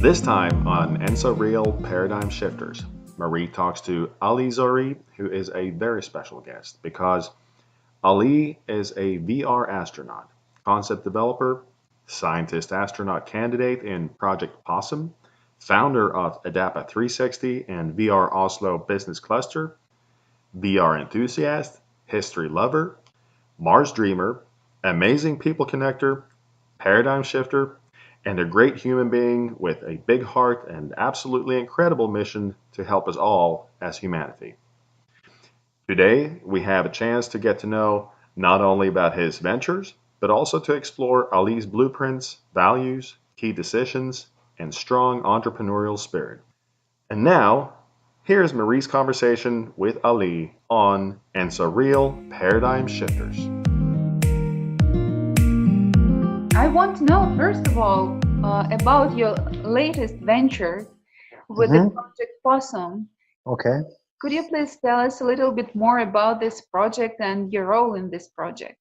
This time on EnsoReal Paradigm Shifters, Marie talks to Ali Zareiee, who is a very special guest because Ali is a VR astronaut, concept developer, scientist-astronaut candidate in Project Possum, founder of Adapa 360 and VR OSLO Business Cluster, VR enthusiast, history lover, Mars dreamer, amazing people connector, paradigm shifter, and a great human being with a big heart and absolutely incredible mission to help us all as humanity. Today, we have a chance to get to know not only about his ventures, but also to explore Ali's blueprints, values, key decisions, and strong entrepreneurial spirit. And now, here's Marie's conversation with Ali on EnsoReal Paradigm Shifters. I want to know, first of all, about your latest venture with the Project Possum. Okay. Could you please tell us a little bit more about this project and your role in this project?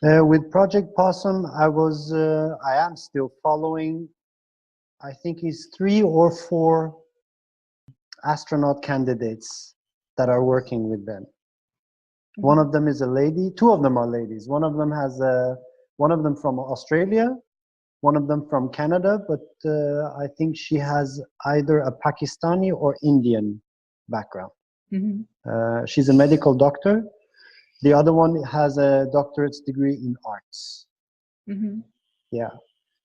With Project Possum, I am still following, I think it's 3 or 4 astronaut candidates that are working with them. One of them is a lady, 2 of them are ladies. One of them from Australia, one of them from Canada, but I think she has either a Pakistani or Indian background. She's a medical doctor. The other one has a doctorate's degree in arts. Yeah.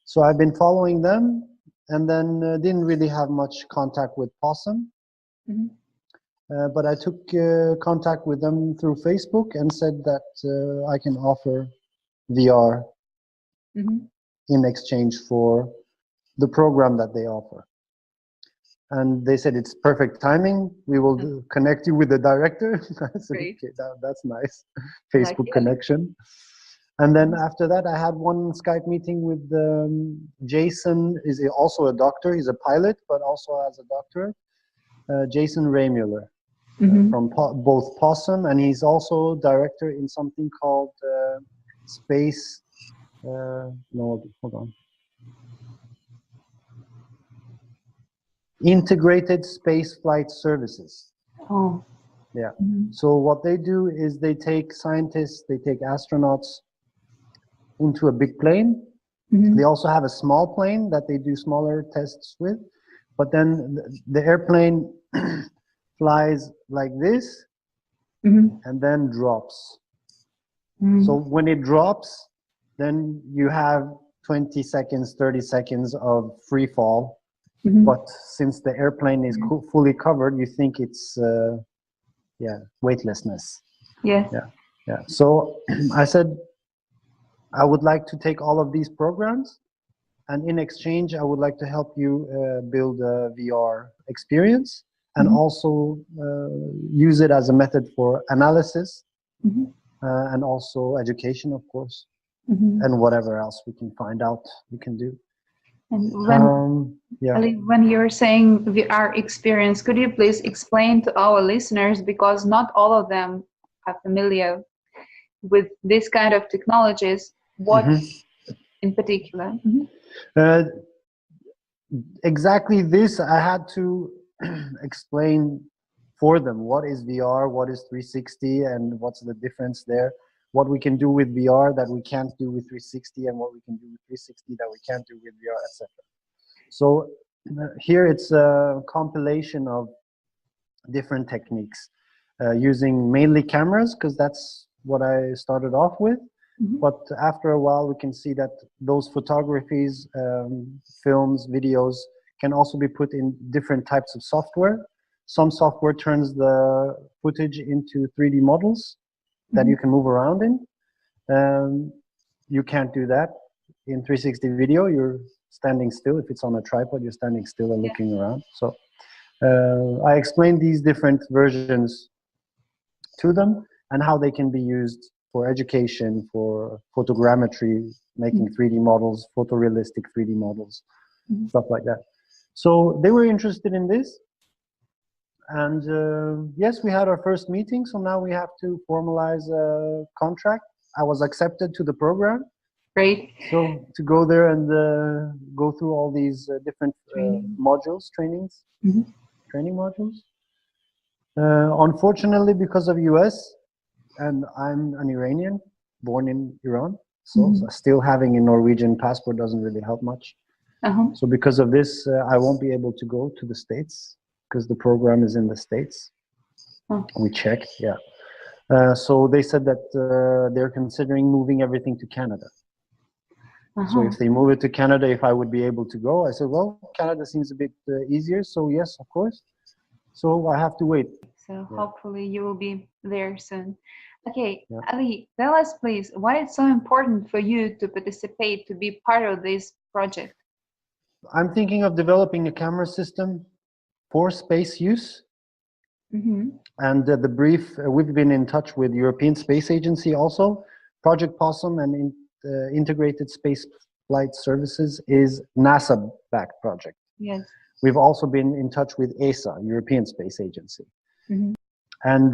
So I've been following them, and then didn't really have much contact with Possum. But I took contact with them through Facebook and said that I can offer VR in exchange for the program that they offer. And they said it's perfect timing. We will connect you with the director. I said, okay, that's nice. Facebook connection. And then after that, I had one Skype meeting with Jason. Is also a doctor. He's a pilot, but also has a doctorate. Jason Raymuller from both Possum, and he's also director in something called Space. No, hold on. Integrated Space Flight Services. Oh. Yeah. So what they do is they take scientists, they take astronauts into a big plane. They also have a small plane that they do smaller tests with. But then the airplane flies like this and then drops. So when it drops, then you have 20 seconds, 30 seconds of free fall. But since the airplane is fully covered, you think it's, weightlessness. Yeah. So I said, I would like to take all of these programs, and in exchange, I would like to help you build a VR experience and also use it as a method for analysis and also education, of course, and whatever else we can find out we can do. And when you're saying VR experience, could you please explain to our listeners, because not all of them are familiar with this kind of technologies, what in particular? Exactly this, I had to explain for them what is VR, what is 360, and what's the difference there. What we can do with VR that we can't do with 360, and what we can do with 360 that we can't do with VR, etc. So here it's a compilation of different techniques using mainly cameras, because that's what I started off with. But after a while, we can see that those photographies, films, videos can also be put in different types of software. Some software turns the footage into 3D models that you can move around in. You can't do that in 360 video. You're standing still. If it's on a tripod, you're standing still and looking around. So I explained these different versions to them and how they can be used for education, for photogrammetry, making 3D models, photorealistic 3D models, stuff like that. So they were interested in this. And yes, we had our first meeting, so now we have to formalize a contract. I was accepted to the program. great. So to go there and go through all these different modules, training modules. Unfortunately, because of US, and I'm an Iranian, born in Iran, so still having a Norwegian passport doesn't really help much. So because of this, I won't be able to go to the States because the program is in the States. We checked, yeah. So they said that they're considering moving everything to Canada. So if they move it to Canada, if I would be able to go, I said, well, Canada seems a bit easier. So yes, of course. So I have to wait. So hopefully you will be there soon. Okay, Ali, tell us please, why it's so important for you to participate, to be part of this project? I'm thinking of developing a camera system for space use. And the brief, we've been in touch with European Space Agency also. Project Possum and Integrated Space Flight Services is NASA-backed project. Yes. We've also been in touch with ESA, European Space Agency. And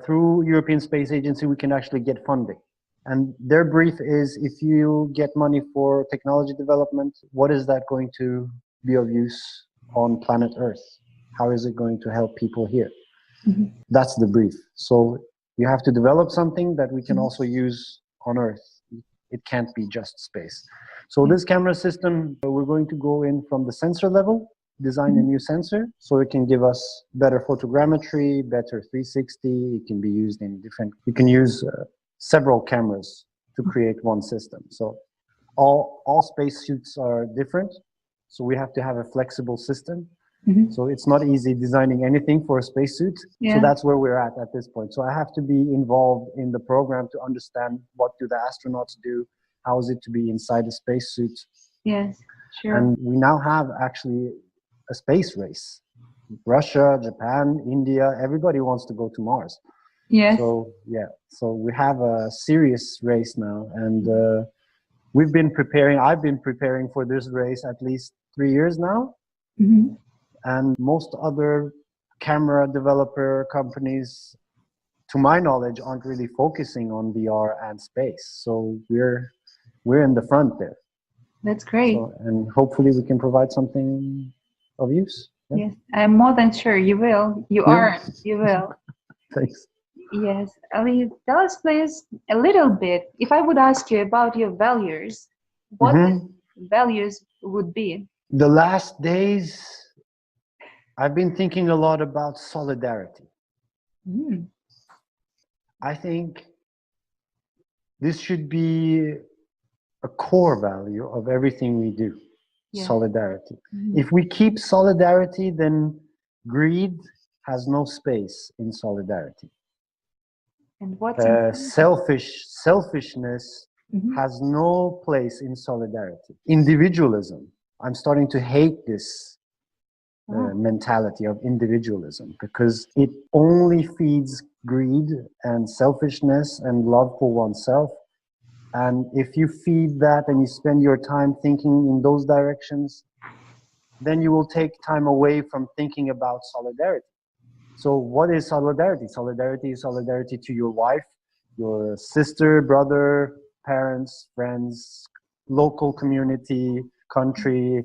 through European Space Agency, we can actually get funding. And their brief is, if you get money for technology development, what is that going to be of use on planet Earth? How is it going to help people here? That's the brief. So you have to develop something that we can also use on Earth. It can't be just space. So this camera system, we're going to go in from the sensor level, design a new sensor, so it can give us better photogrammetry, better 360. It can be used in different, you can use several cameras to create one system. So all spacesuits are different. So we have to have a flexible system. So it's not easy designing anything for a spacesuit. So that's where we're at this point. So I have to be involved in the program to understand what do the astronauts do, how is it to be inside a spacesuit. Yes, sure. And we now have actually a space race. Russia, Japan, India, everybody wants to go to Mars. Yes. So so we have a serious race now, and we've been preparing. I've been preparing for this race at least 3 years now. And most other camera developer companies, to my knowledge, aren't really focusing on VR and space. So we're in the front there. That's great. So, and hopefully we can provide something of use. Yes, I'm more than sure you will. You are. You will. Thanks. Yes. Ali, tell us please a little bit. If I would ask you about your values, what values would be? The last days, I've been thinking a lot about solidarity. I think this should be a core value of everything we do, solidarity. If we keep solidarity, then greed has no space in solidarity. And what's selfishness has no place in solidarity. Individualism. I'm starting to hate this mentality of individualism, because it only feeds greed and selfishness and love for oneself. And if you feed that and you spend your time thinking in those directions, then you will take time away from thinking about solidarity. So what is solidarity? Solidarity is solidarity to your wife, your sister, brother, parents, friends, local community, country,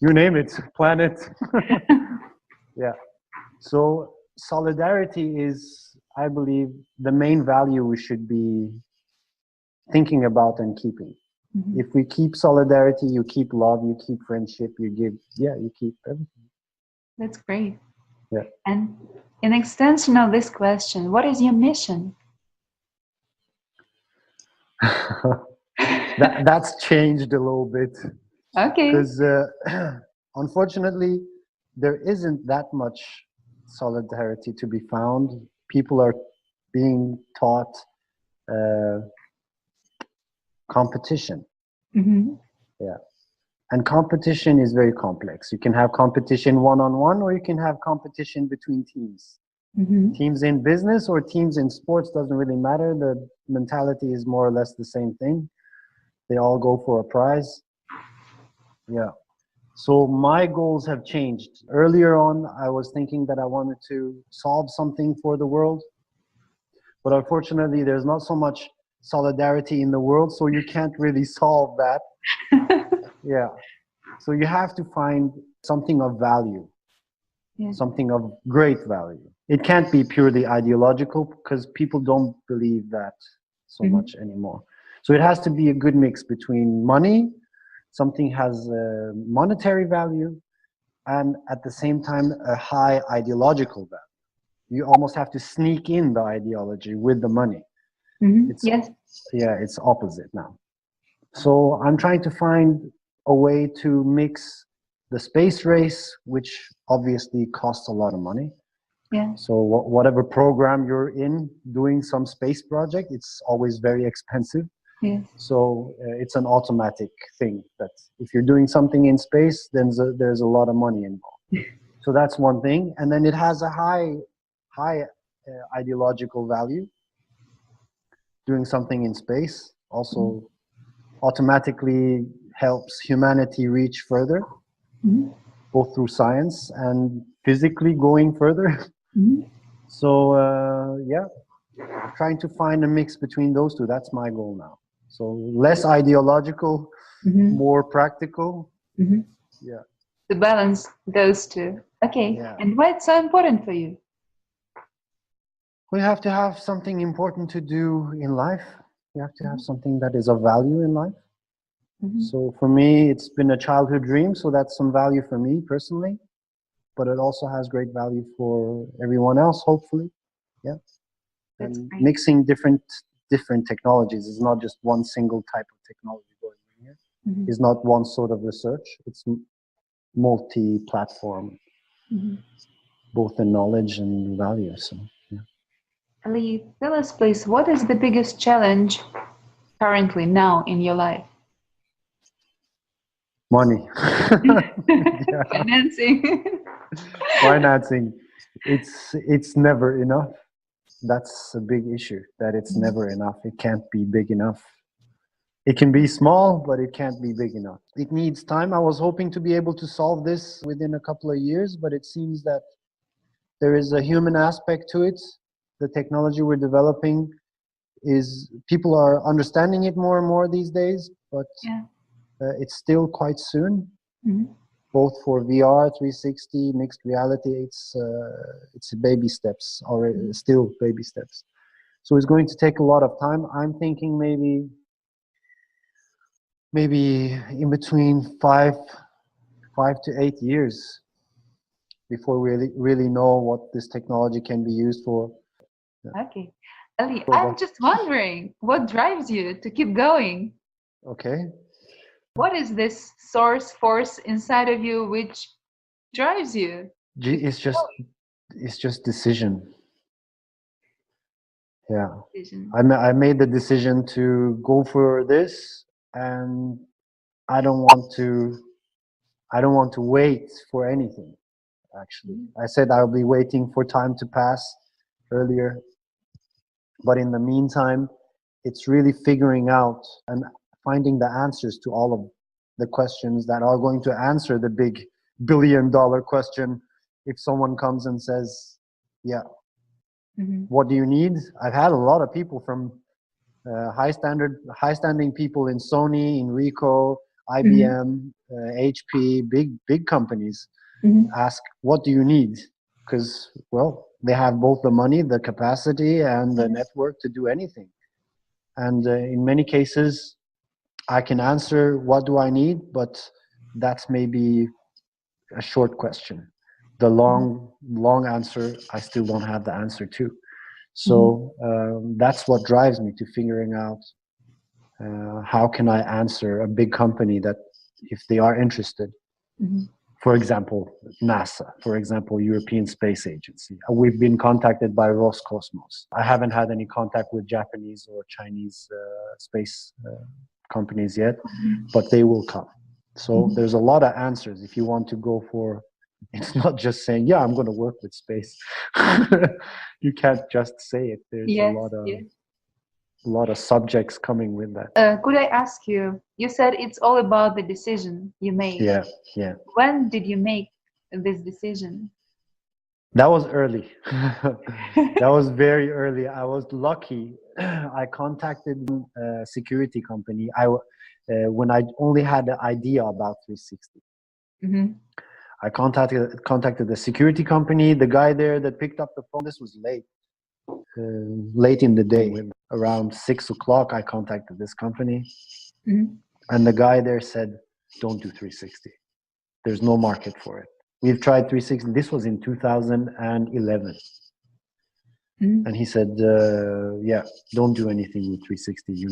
you name it, planet. So solidarity is, I believe, the main value we should be thinking about and keeping. If we keep solidarity, you keep love, you keep friendship, you keep everything. That's great. Yeah. And in extension of this question, what is your mission? That's changed a little bit. Okay. Because unfortunately, there isn't that much solidarity to be found. People are being taught competition. And competition is very complex. You can have competition one-on-one, or you can have competition between teams. Teams in business or teams in sports, doesn't really matter. The mentality is more or less the same thing. They all go for a prize. So my goals have changed. Earlier on, I was thinking that I wanted to solve something for the world. But unfortunately, there's not so much solidarity in the world, so you can't really solve that. Yeah. So you have to find something of value, something of great value. It can't be purely ideological because people don't believe that so much anymore. So it has to be a good mix between money, something has a monetary value, and at the same time a high ideological value. You almost have to sneak in the ideology with the money. It's opposite now. So I'm trying to find a way to mix the space race, which obviously costs a lot of money. So whatever program you're in doing some space project, it's always very expensive. So it's an automatic thing that if you're doing something in space, then there's a lot of money involved. So that's one thing. And then it has a high ideological value. Doing something in space also automatically helps humanity reach further, both through science and physically going further. So trying to find a mix between those two, that's my goal now. So less ideological, more practical. To balance those two. Okay. And why it's so important for you? We have to have something important to do in life. You have to have something that is of value in life. So for me, it's been a childhood dream, so that's some value for me personally, but it also has great value for everyone else, hopefully. And mixing different technologies is not just one single type of technology going in here. It's not one sort of research. It's multi-platform, both in knowledge and value. So, Ali, tell us please, what is the biggest challenge currently now in your life? Money. Financing. It's never enough. That's a big issue, that it's never enough. It can't be big enough. It can be small, but it can't be big enough. It needs time. I was hoping to be able to solve this within a couple of years, but it seems that there is a human aspect to it. The technology we're developing people are understanding it more and more these days, but it's still quite soon. Both for VR, 360, mixed reality, it's baby steps already, still baby steps. So it's going to take a lot of time. I'm thinking maybe in between 5 to 8 years before we really know what this technology can be used for. Okay. Ali, I'm just wondering, what drives you to keep going? Okay. What is this force inside of you which drives you? It's just decision. Yeah. I made the decision to go for this, and I don't want to wait for anything. Actually, I said I'll be waiting for time to pass earlier, but in the meantime, it's really figuring out and finding the answers to all of the questions that are going to answer the big billion-dollar question. If someone comes and says, what do you need? I've had a lot of people from high-standing people in Sony, in Ricoh, IBM, HP, big companies ask, what do you need? Because, well, they have both the money, the capacity, and the network to do anything. And in many cases, I can answer, what do I need? But that's maybe a short question. The long answer, I still don't have the answer to. So that's what drives me to figuring out how can I answer a big company that if they are interested. For example, NASA, for example, European Space Agency. We've been contacted by Roscosmos. I haven't had any contact with Japanese or Chinese space companies yet, but they will come. So there's a lot of answers if you want to go for. It's not just saying, I'm going to work with space. You can't just say it. There's a lot of subjects coming with that. Could I ask you, you said it's all about the decision you made. Yeah. When did you make this decision? That was early. That was very early. I was lucky. I contacted a security company. When I only had the idea about 360. Mm-hmm. I contacted the security company. The guy there that picked up the phone. This was late in the day, around 6 o'clock. I contacted this company, and the guy there said, "Don't do 360. There's no market for it. We've tried 360. This was in 2011. And he said, "Yeah, don't do anything with 360.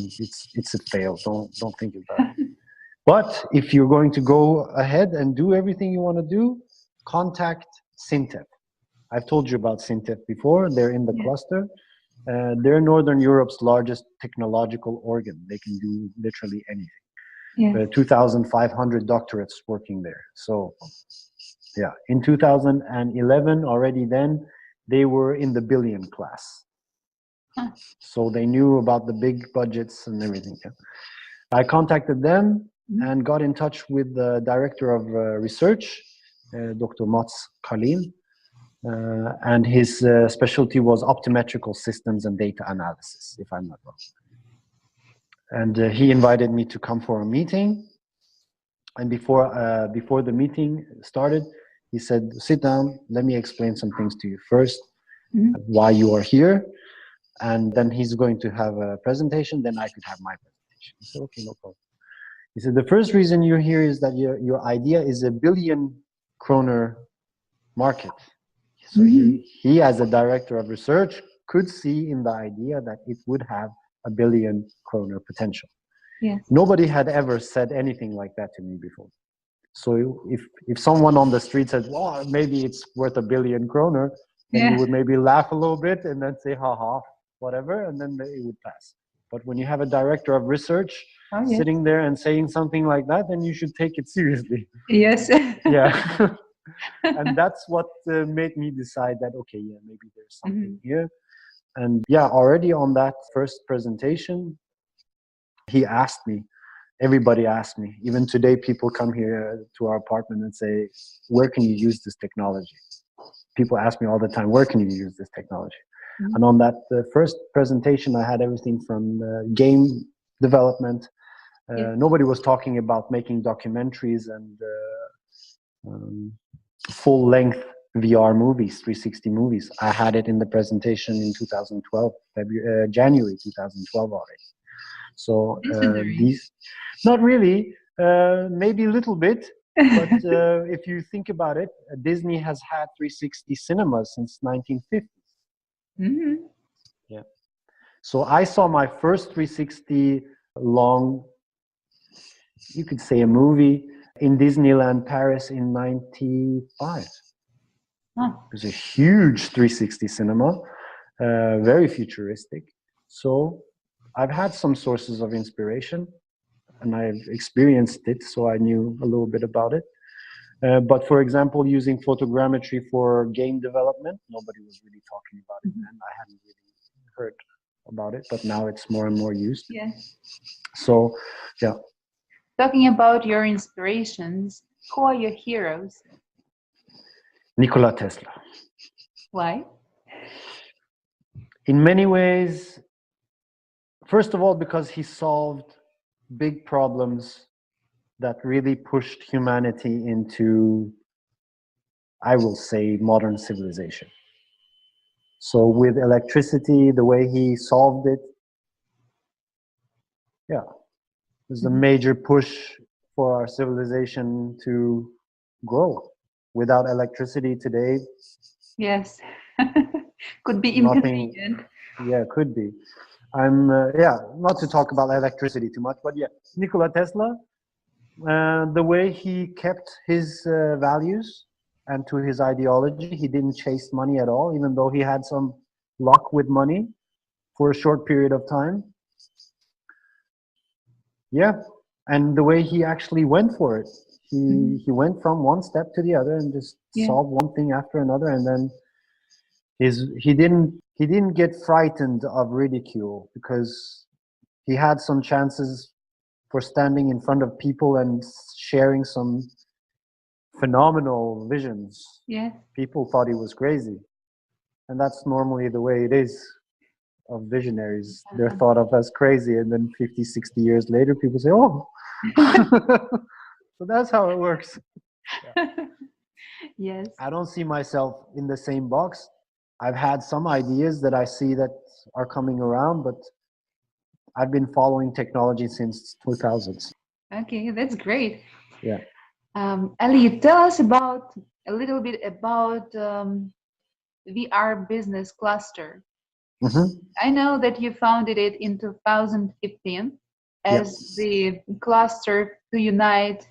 It's a fail. Don't think about it. But if you're going to go ahead and do everything you want to do, contact Syntef. I've told you about Syntef before. They're in the cluster. They're Northern Europe's largest technological organ. They can do literally anything. 2,500 doctorates working there. So, yeah, in 2011, already then, they were in the billion class. So they knew about the big budgets and everything. Yeah. I contacted them and got in touch with the director of research, Dr. Mats Kalin, and his specialty was optometrical systems and data analysis, if I'm not wrong. And he invited me to come for a meeting. And before the meeting started, he said, "Sit down, let me explain some things to you first, why you are here, and then he's going to have a presentation, then I could have my presentation." I said, "Okay, no problem." He said, "The first reason you're here is that your idea is a billion kroner market." So he, as a director of research, could see in the idea that it would have a billion kroner potential. Yes. Nobody had ever said anything like that to me before. So if someone on the street said, "Well, maybe it's worth a billion kroner," then you would maybe laugh a little bit and then say, "Ha, whatever," and then it would pass. But when you have a director of research sitting there and saying something like that, then you should take it seriously. Yes. Yeah. And that's what made me decide that, okay, yeah, maybe there's something here. And yeah, already on that first presentation, he asked me, everybody asked me, even today people come here to our apartment and say, "Where can you use this technology?" People ask me all the time, "Where can you use this technology?" And on that first presentation, I had everything from game development. Nobody was talking about making documentaries and full-length VR movies, 360 movies. I had it in the presentation in 2012, January 2012 already. So these, not really, maybe a little bit, but if you think about it, Disney has had 360 cinemas since 1950s. Yeah. So I saw my first 360 long, you could say a movie, in Disneyland Paris in 95. It was a huge 360 cinema, very futuristic. So I've had some sources of inspiration and I've experienced it, so I knew a little bit about it. But for example, using photogrammetry for game development, nobody was really talking about it then. I hadn't really heard about it, but now it's more and more used. Yeah. So, yeah. Talking about your inspirations, who are your heroes? Nikola Tesla. Why? In many ways, first of all, because he solved big problems that really pushed humanity into, I will say, modern civilization. So with electricity, the way he solved it, yeah, it was a major push for our civilization to grow. Without electricity today, yes, could be inconvenient. Yeah, could be. Not to talk about electricity too much, but yeah, Nikola Tesla, the way he kept his values and to his ideology, he didn't chase money at all, even though he had some luck with money for a short period of time. Yeah, and the way he actually went for it, he went from one step to the other and just solved one thing after another, and then he didn't get frightened of ridicule, because he had some chances for standing in front of people and sharing some phenomenal visions. Yeah. People thought he was crazy. And that's normally the way it is of visionaries. They're thought of as crazy, and then 50, 60 years later, people say, oh. So that's how it works. Yeah. Yes. I don't see myself in the same box. I've had some ideas that I see that are coming around, but I've been following technology since 2000s. Okay, that's great. Yeah. Ali, tell us about a little bit about VR Business Cluster. Mm-hmm. I know that you founded it in 2015 as the cluster to unite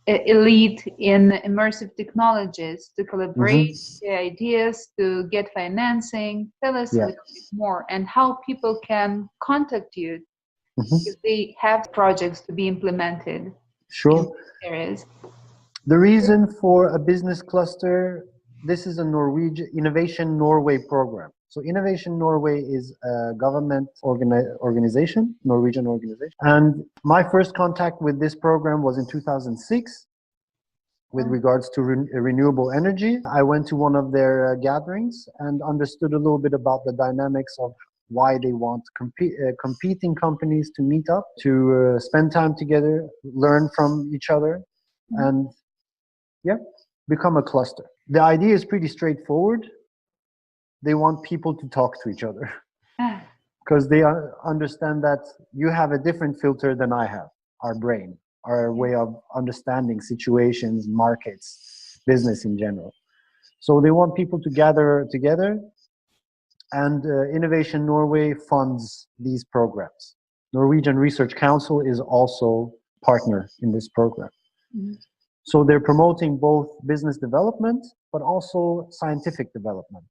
elite in immersive technologies, to collaborate ideas, to get financing. Tell us a little bit more, and how people can contact you if they have projects to be implemented in these areas. The reason for a business cluster, this is a Norwegian Innovation Norway program. So Innovation Norway is a government organization, Norwegian organization. And my first contact with this program was in 2006 with regards to renewable energy. I went to one of their gatherings and understood a little bit about the dynamics of why they want competing companies to meet up, to spend time together, learn from each other, and become a cluster. The idea is pretty straightforward. They want people to talk to each other because they understand that you have a different filter than I have, our brain, our way of understanding situations, markets, business in general. So they want people to gather together, and Innovation Norway funds these programs. Norwegian Research Council is also partner in this program. So they're promoting both business development, but also scientific development,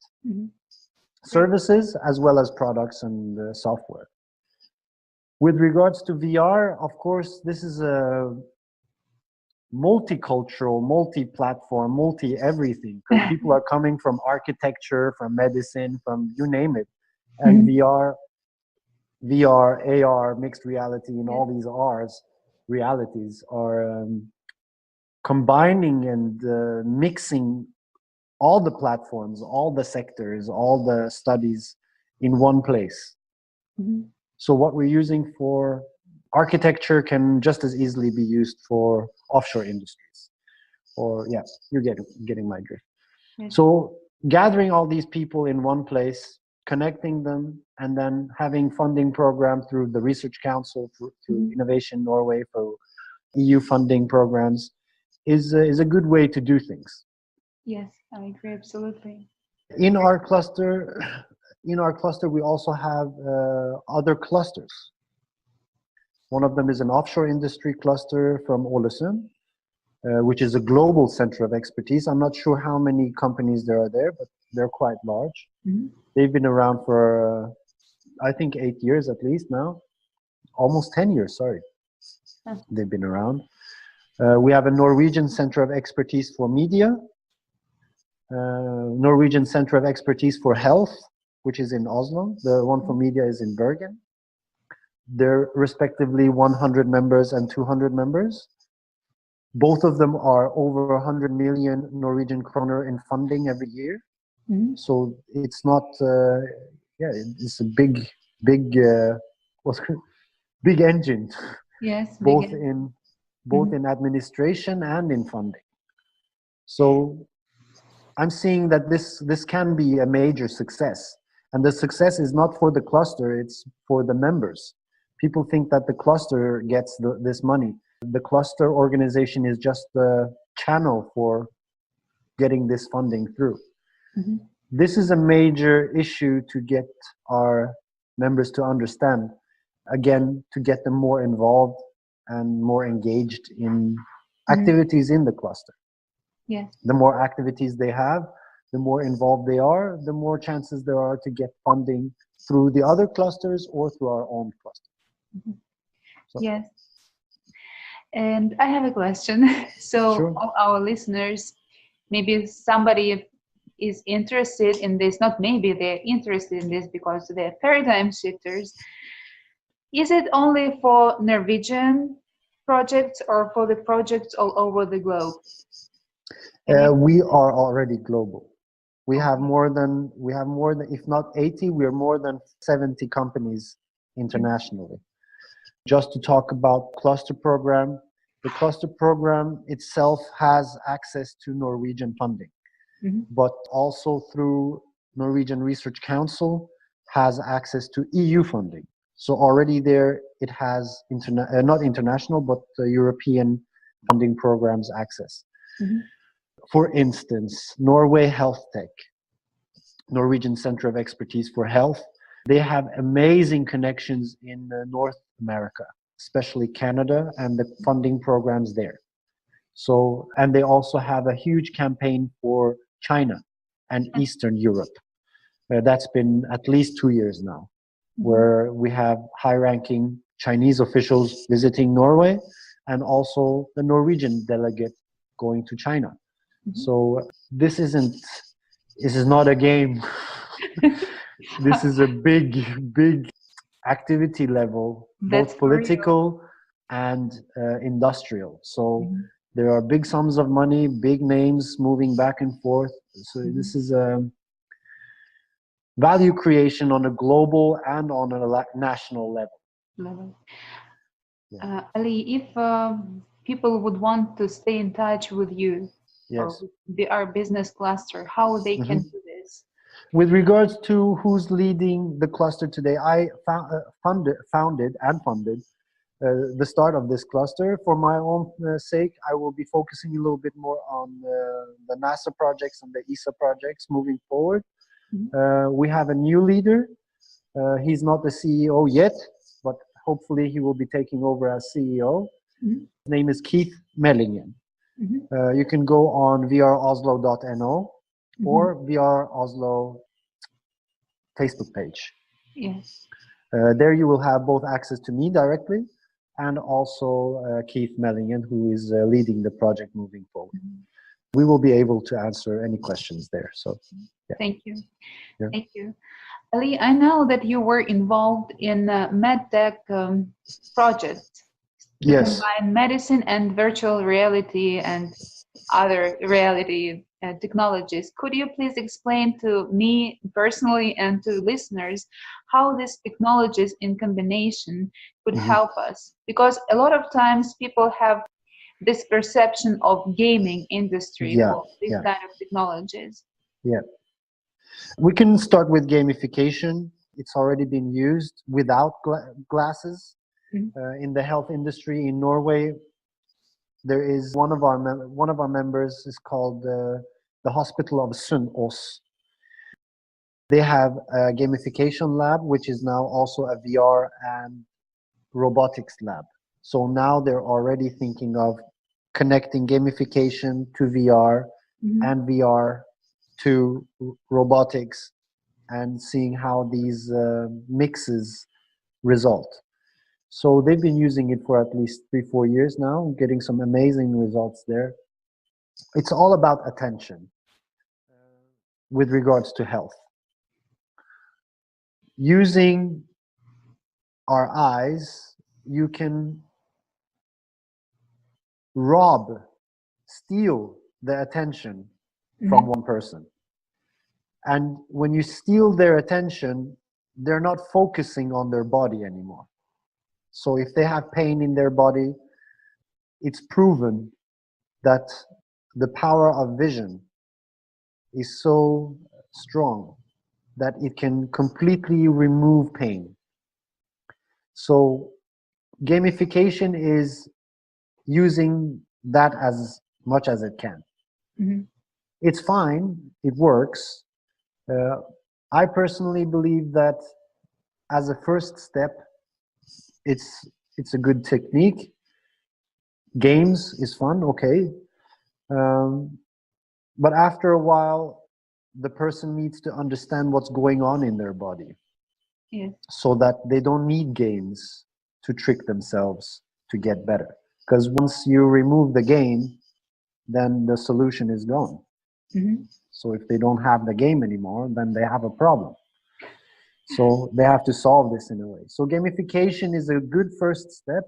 services, as well as products and software. With regards to VR, of course, this is a multicultural, multi-platform, multi-everything, because people are coming from architecture, from medicine, from you name it. And VR, AR, mixed reality, and all these R's, realities are combining and mixing all the platforms, all the sectors, all the studies in one place. So what we're using for architecture can just as easily be used for offshore industries. Or you're getting my drift. So gathering all these people in one place, connecting them, and then having funding program through the Research Council, through Innovation Norway, for EU funding programs, is a good way to do things. Yes, I agree, absolutely. In our cluster, we also have other clusters. One of them is an offshore industry cluster from Ålesund, which is a global center of expertise. I'm not sure how many companies there are there, but they're quite large. They've been around for, I think, 8 years at least now. Almost 10 years, sorry. They've been around. We have a Norwegian Center of Expertise for Media, Norwegian Center of Expertise for Health, which is in Oslo. The one for media is in Bergen. They're respectively 100 members and 200 members. Both of them are over 100 million Norwegian kroner in funding every year. So it's not, it's a big engine. Yes, both in administration and in funding. So I'm seeing that this can be a major success, and the success is not for the cluster; it's for the members. People think that the cluster gets this money. The cluster organization is just the channel for getting this funding through. This is a major issue to get our members to understand. Again, to get them more involved and more engaged in activities in the cluster. The more activities they have, the more involved they are, the more chances there are to get funding through the other clusters or through our own cluster. Yes. And I have a question. So all our listeners, maybe somebody is interested in this, not maybe, they're interested in this because they're paradigm shifters. Is it only for Norwegian projects or for the projects all over the globe? We are already global. We have more than, if not 80, we are more than 70 companies internationally. Just to talk about cluster program, the cluster program itself has access to Norwegian funding, but also through Norwegian Research Council has access to EU funding. So already there it has not international, but European funding programs access. For instance, Norway Health Tech, Norwegian Center of Expertise for Health, they have amazing connections in North America, especially Canada, and the funding programs there. So, and they also have a huge campaign for China and Eastern Europe. That's been at least 2 years now, where we have high-ranking Chinese officials visiting Norway, and also the Norwegian delegate going to China. So this is not a game. This is a big activity level, both political and industrial. So there are big sums of money, big names moving back and forth. So this is a value creation on a global and on a national level. Ali, if people would want to stay in touch with you, or with VR Business Cluster, how they can do this? With regards to who's leading the cluster today, I founded the start of this cluster. For my own sake, I will be focusing a little bit more on the NASA projects and the ESA projects moving forward. We have a new leader. He's not the CEO yet, but hopefully he will be taking over as CEO. His name is Keith Mellingen. You can go on vroslo.no or VR OSLO Facebook page. There you will have both access to me directly and also Keith Mellingen, who is leading the project moving forward. We will be able to answer any questions there. So, Thank you. Thank you. Ali, I know that you were involved in a MedTech project to combine medicine and virtual reality and other reality technologies. Could you please explain to me personally and to listeners how these technologies in combination could help us? Because a lot of times people have this perception of gaming industry for these kind of technologies. We can start with gamification. It's already been used without glasses in the health industry in Norway. There is one of our members is called the Hospital of Sunnaas. They have a gamification lab, which is now also a VR and robotics lab. So now they're already thinking of connecting gamification to VR and VR to robotics and seeing how these mixes result. So they've been using it for at least 3-4 years now, getting some amazing results there. It's all about attention with regards to health. Using our eyes, you can steal the attention from one person. And when you steal their attention, they're not focusing on their body anymore. So if they have pain in their body, it's proven that the power of vision is so strong that it can completely remove pain. So gamification is using that as much as it can. It's fine, it works. I personally believe that as a first step, it's a good technique. Games is fun, okay. But after a while, the person needs to understand what's going on in their body. So that they don't need games to trick themselves to get better. Because once you remove the game, then the solution is gone. So if they don't have the game anymore, then they have a problem. So they have to solve this in a way. So gamification is a good first step,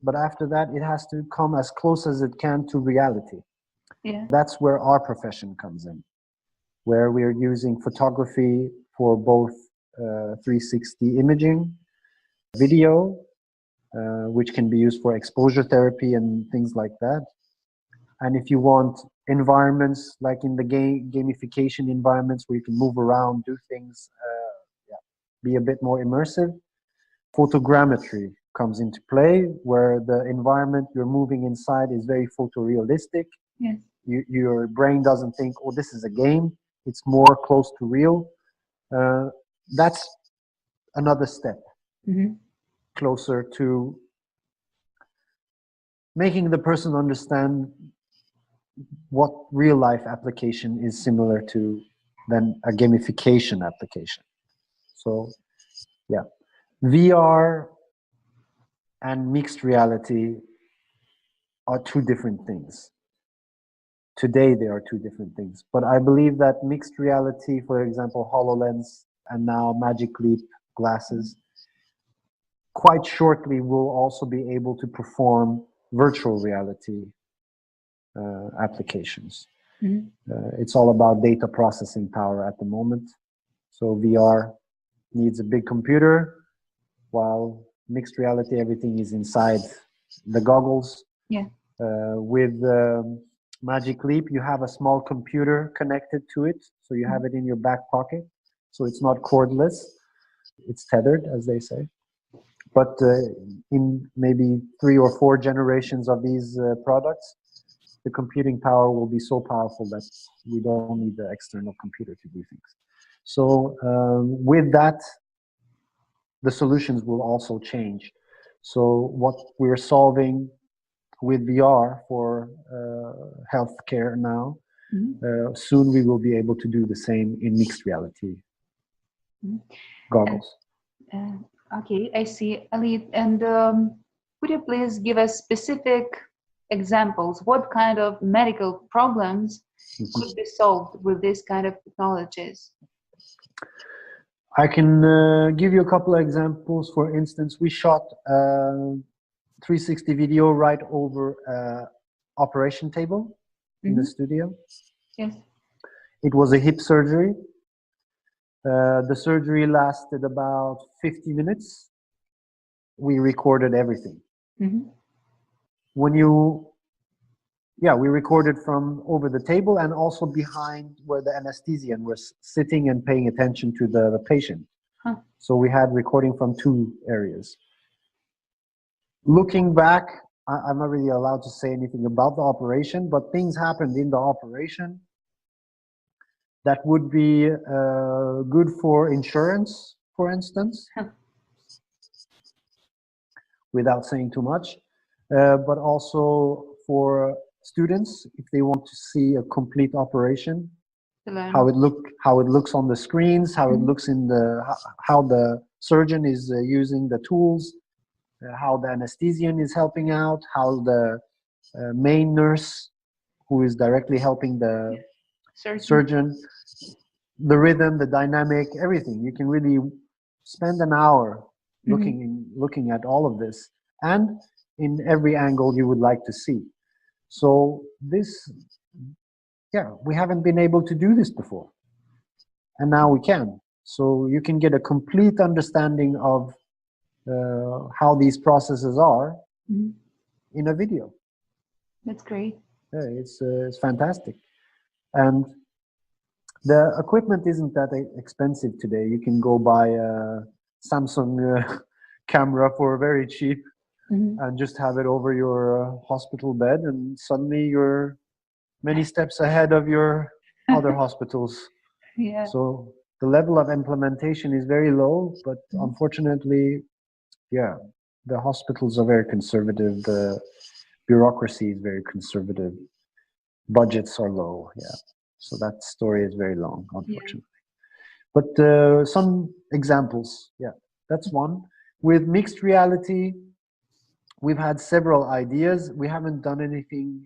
but after that, it has to come as close as it can to reality. Yeah. That's where our profession comes in, where we are using photography for both 360 imaging, video, which can be used for exposure therapy and things like that. And if you want environments like in the gamification environments where you can move around, do things, be a bit more immersive, photogrammetry comes into play, where the environment you're moving inside is very photorealistic. Yes. Your brain doesn't think, oh, this is a game. It's more close to real. That's another step closer to making the person understand what real life application is similar to than a gamification application. So yeah, VR and mixed reality are two different things. Today they are two different things, but I believe that mixed reality, for example, HoloLens and now Magic Leap glasses, quite shortly will also be able to perform virtual reality applications. It's all about data processing power at the moment. So VR needs a big computer, while mixed reality, everything is inside the goggles. Yeah. With Magic Leap, you have a small computer connected to it, so you have it in your back pocket. So it's not cordless; it's tethered, as they say. But in maybe 3 or 4 generations of these products, the computing power will be so powerful that we don't need the external computer to do things. So with that, the solutions will also change. So what we're solving with VR for healthcare now, soon we will be able to do the same in mixed reality goggles. Okay, I see, Ali. And could you please give us specific examples? What kind of medical problems could be solved with this kind of technologies? I can give you a couple of examples. For instance, we shot 360 video right over operation table in the studio. Yes. It was a hip surgery. The surgery lasted about 50 minutes. We recorded everything. When we recorded from over the table and also behind where the anesthesian was sitting and paying attention to the patient. So we had recording from 2 areas. Looking back, I'm not really allowed to say anything about the operation, but things happened in the operation that would be good for insurance, for instance, without saying too much, but also for students if they want to see a complete operation, how it looks on the screens, how it looks in how the surgeon is using the tools, how the anesthesian is helping out, how the main nurse who is directly helping the surgeon, the rhythm, the dynamic, everything. You can really spend an hour looking at all of this, and in every angle you would like to see. So this, we haven't been able to do this before, and now we can. So you can get a complete understanding of how these processes are in a video. That's great. Yeah, it's fantastic. And the equipment isn't that expensive today. You can go buy a Samsung camera for very cheap and just have it over your hospital bed, and suddenly you're many steps ahead of your other hospitals. Yeah. So the level of implementation is very low, but unfortunately, the hospitals are very conservative. The bureaucracy is very conservative. Budgets are low. Yeah. So that story is very long, unfortunately. But some examples. Yeah, that's one. With mixed reality, we've had several ideas. We haven't done anything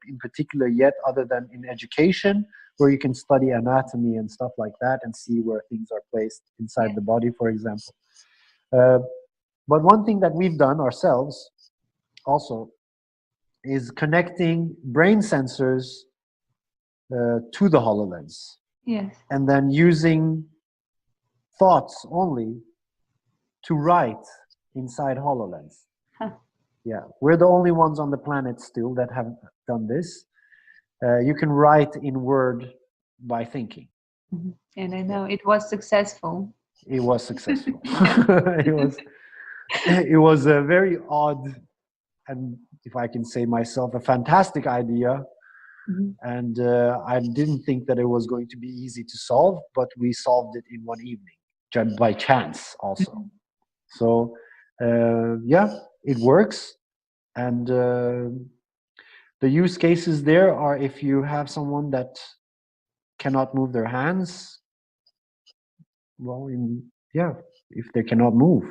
in particular yet, other than in education, where you can study anatomy and stuff like that and see where things are placed inside the body, for example. But one thing that we've done ourselves also is connecting brain sensors to the HoloLens, Yes. and then using thoughts only to write inside HoloLens. Huh. Yeah, we're the only ones on the planet still that have done this. You can write in Word by thinking. Mm-hmm. And I know it was successful. It was successful. It was a very odd, and if I can say myself, a fantastic idea. Mm-hmm. And I didn't think that it was going to be easy to solve, but we solved it in one evening, just by chance also. Mm-hmm. So yeah, it works. And the use cases there are if you have someone that cannot move their hands, well, yeah, if they cannot move,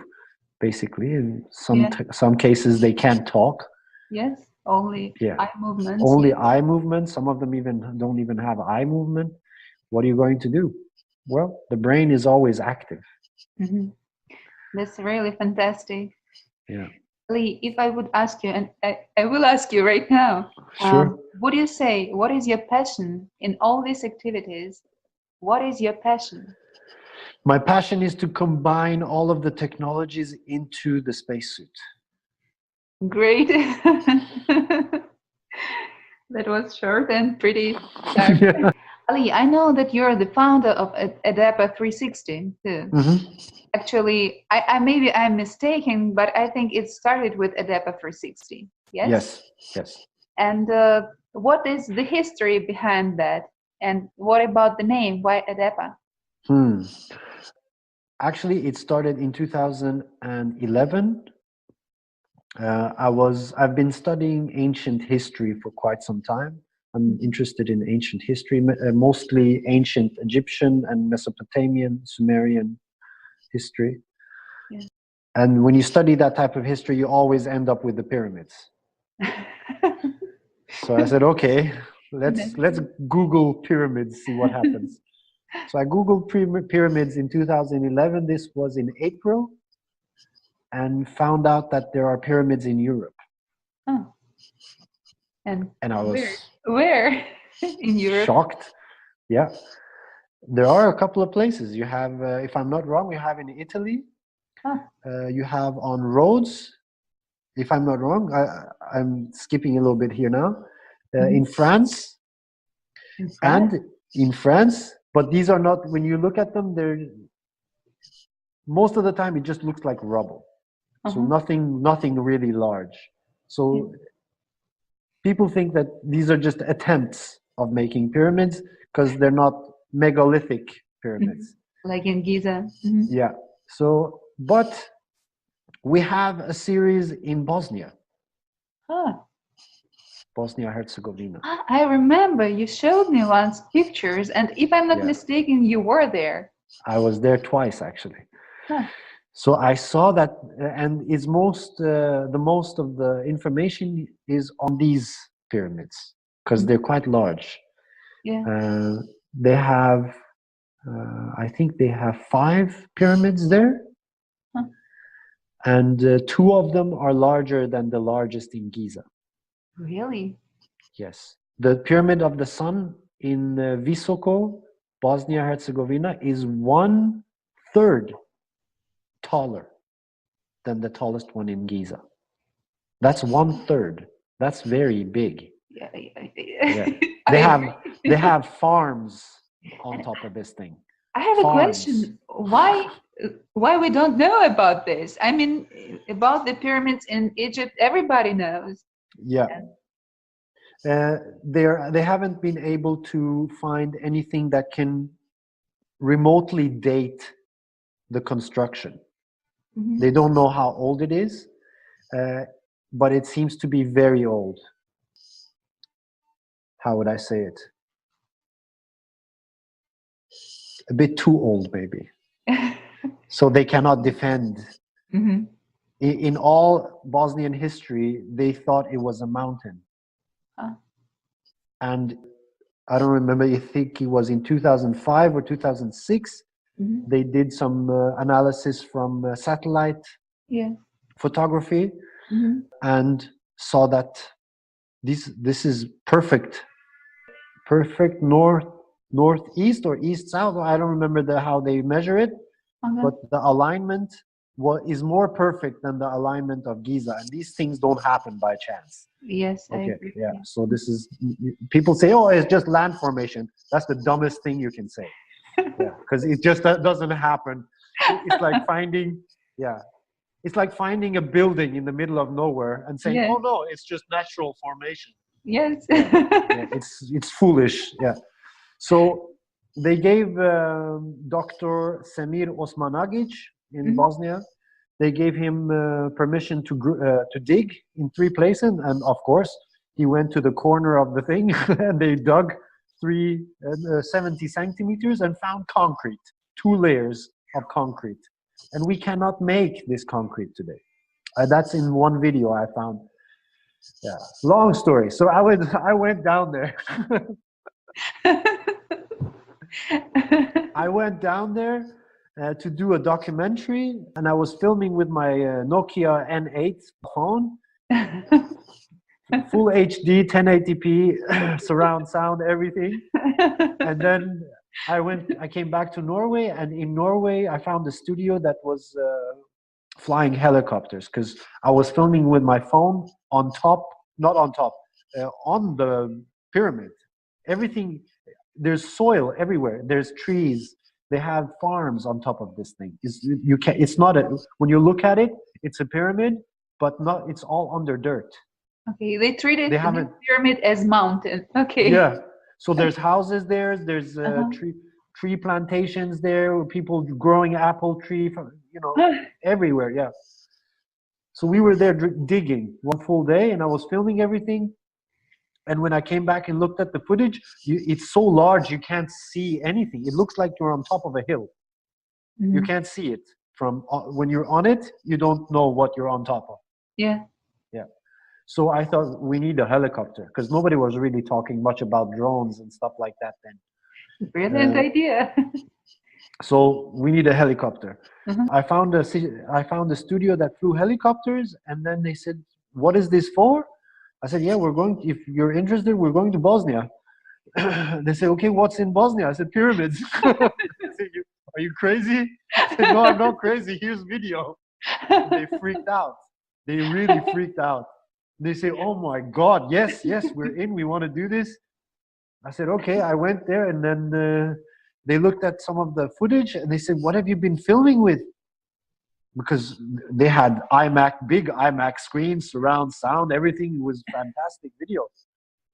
basically. In some cases, they can't talk. Yes, only eye movements. Only eye movement. Some of them don't even have eye movement. What are you going to do? Well, the brain is always active. Mm-hmm. That's really fantastic. Yeah. Lee, if I would ask you, and I will ask you right now, sure. Would you say, what is your passion in all these activities? What is your passion? My passion is to combine all of the technologies into the spacesuit. Great. That was short and pretty dark. Yeah. Ali, I know that you're the founder of Adapa 360 too. Mm-hmm. Actually, maybe I'm mistaken, but I think it started with Adapa 360. Yes? Yes. And what is the history behind that? And what about the name? Why Adapa? Actually, it started in 2011. I've been studying ancient history for quite some time. I'm interested in ancient history, mostly ancient Egyptian and Mesopotamian, Sumerian history. Yeah. And when you study that type of history, you always end up with the pyramids. So I said, okay, let's Google pyramids, see what happens. So I Googled pyramids in 2011. This was in April, and found out that there are pyramids in Europe. Oh. And I was where in Europe? Shocked. Yeah, there are a couple of places. You have, if I'm not wrong, you have in Italy. Huh. You have on Rhodes. If I'm not wrong, I'm skipping a little bit here now. In France. And in France, but these are not. When you look at them, they're most of the time it just looks like rubble. So nothing really large. So people think that these are just attempts of making pyramids because they're not megalithic pyramids. Like in Giza. Yeah. So, but we have a series in Bosnia. Bosnia-Herzegovina. I remember you showed me once pictures, and if I'm not mistaken, you were there. I was there twice, actually. Huh. So I saw that, and it's the most of the information is on these pyramids because they're quite large. Yeah. They have, I think they have 5 pyramids there, and 2 of them are larger than the largest in Giza. Really? Yes. The Pyramid of the Sun in Visoko, Bosnia-Herzegovina, is 1/3 taller than the tallest one in Giza. That's 1/3. That's very big. Yeah. They have farms on top of this thing. I have a question. Why we don't know about this? I mean, about the pyramids in Egypt, everybody knows. Yeah. They haven't been able to find anything that can remotely date the construction. They don't know how old it is, but it seems to be very old. How would I say it? A bit too old, maybe. So they cannot defend. In all Bosnian history, they thought it was a mountain. And I don't remember, I think it was in 2005 or 2006, they did some analysis from satellite photography and saw that this is perfect northeast or east south. I don't remember how they measure it, Okay. but the alignment is more perfect than the alignment of Giza, and these things don't happen by chance. Yes, I Okay, agree. yeah. So this is, people say, oh, it's just land formation. That's the dumbest thing you can say. Yeah, because it just doesn't happen. It's like finding, yeah, it's like finding a building in the middle of nowhere and saying, Yeah. oh no, it's just natural formation. Yes. Yeah, it's foolish. Yeah. So they gave Dr. Semir Osmanagic in Bosnia. They gave him permission to dig in 3 places, and of course he went to the corner of the thing and they dug 70 centimeters and found concrete, 2 layers of concrete, and we cannot make this concrete today. That's in one video I found. Yeah, long story. So I went down there. I went down there to do a documentary, and I was filming with my Nokia N8 phone, full HD, 1080p, surround sound, everything. And then I came back to Norway, and in Norway I found a studio that was flying helicopters, because I was filming with my phone on top, not on top, on the pyramid. Everything, there's soil everywhere. There's trees. They have farms on top of this thing. It's not when you look at it, it's a pyramid, but not. It's all under dirt. Okay, they treated the pyramid as mountain. Okay. Yeah. So there's houses there. There's tree plantations there. People growing apple tree, everywhere. Yeah. So we were there digging one full day, and I was filming everything. And when I came back and looked at the footage, it's so large you can't see anything. It looks like you're on top of a hill. You can't see it from when you're on it. You don't know what you're on top of. Yeah. Yeah. So I thought we need a helicopter, because nobody was really talking much about drones and stuff like that then. Brilliant idea. So we need a helicopter. I found a studio that flew helicopters, and then they said, "What is this for?" I said, "Yeah, if you're interested, we're going to Bosnia." They said, "Okay, what's in Bosnia?" I said, "Pyramids." I said, "Are you crazy?" I said, "No, I'm not crazy. Here's video." And they freaked out. They really freaked out. They say, "Oh my God, yes, we're in. We want to do this." I said, "Okay." I went there, and then they looked at some of the footage, and they said, "What have you been filming with?" Because they had big IMAX screens, surround sound, everything was fantastic video.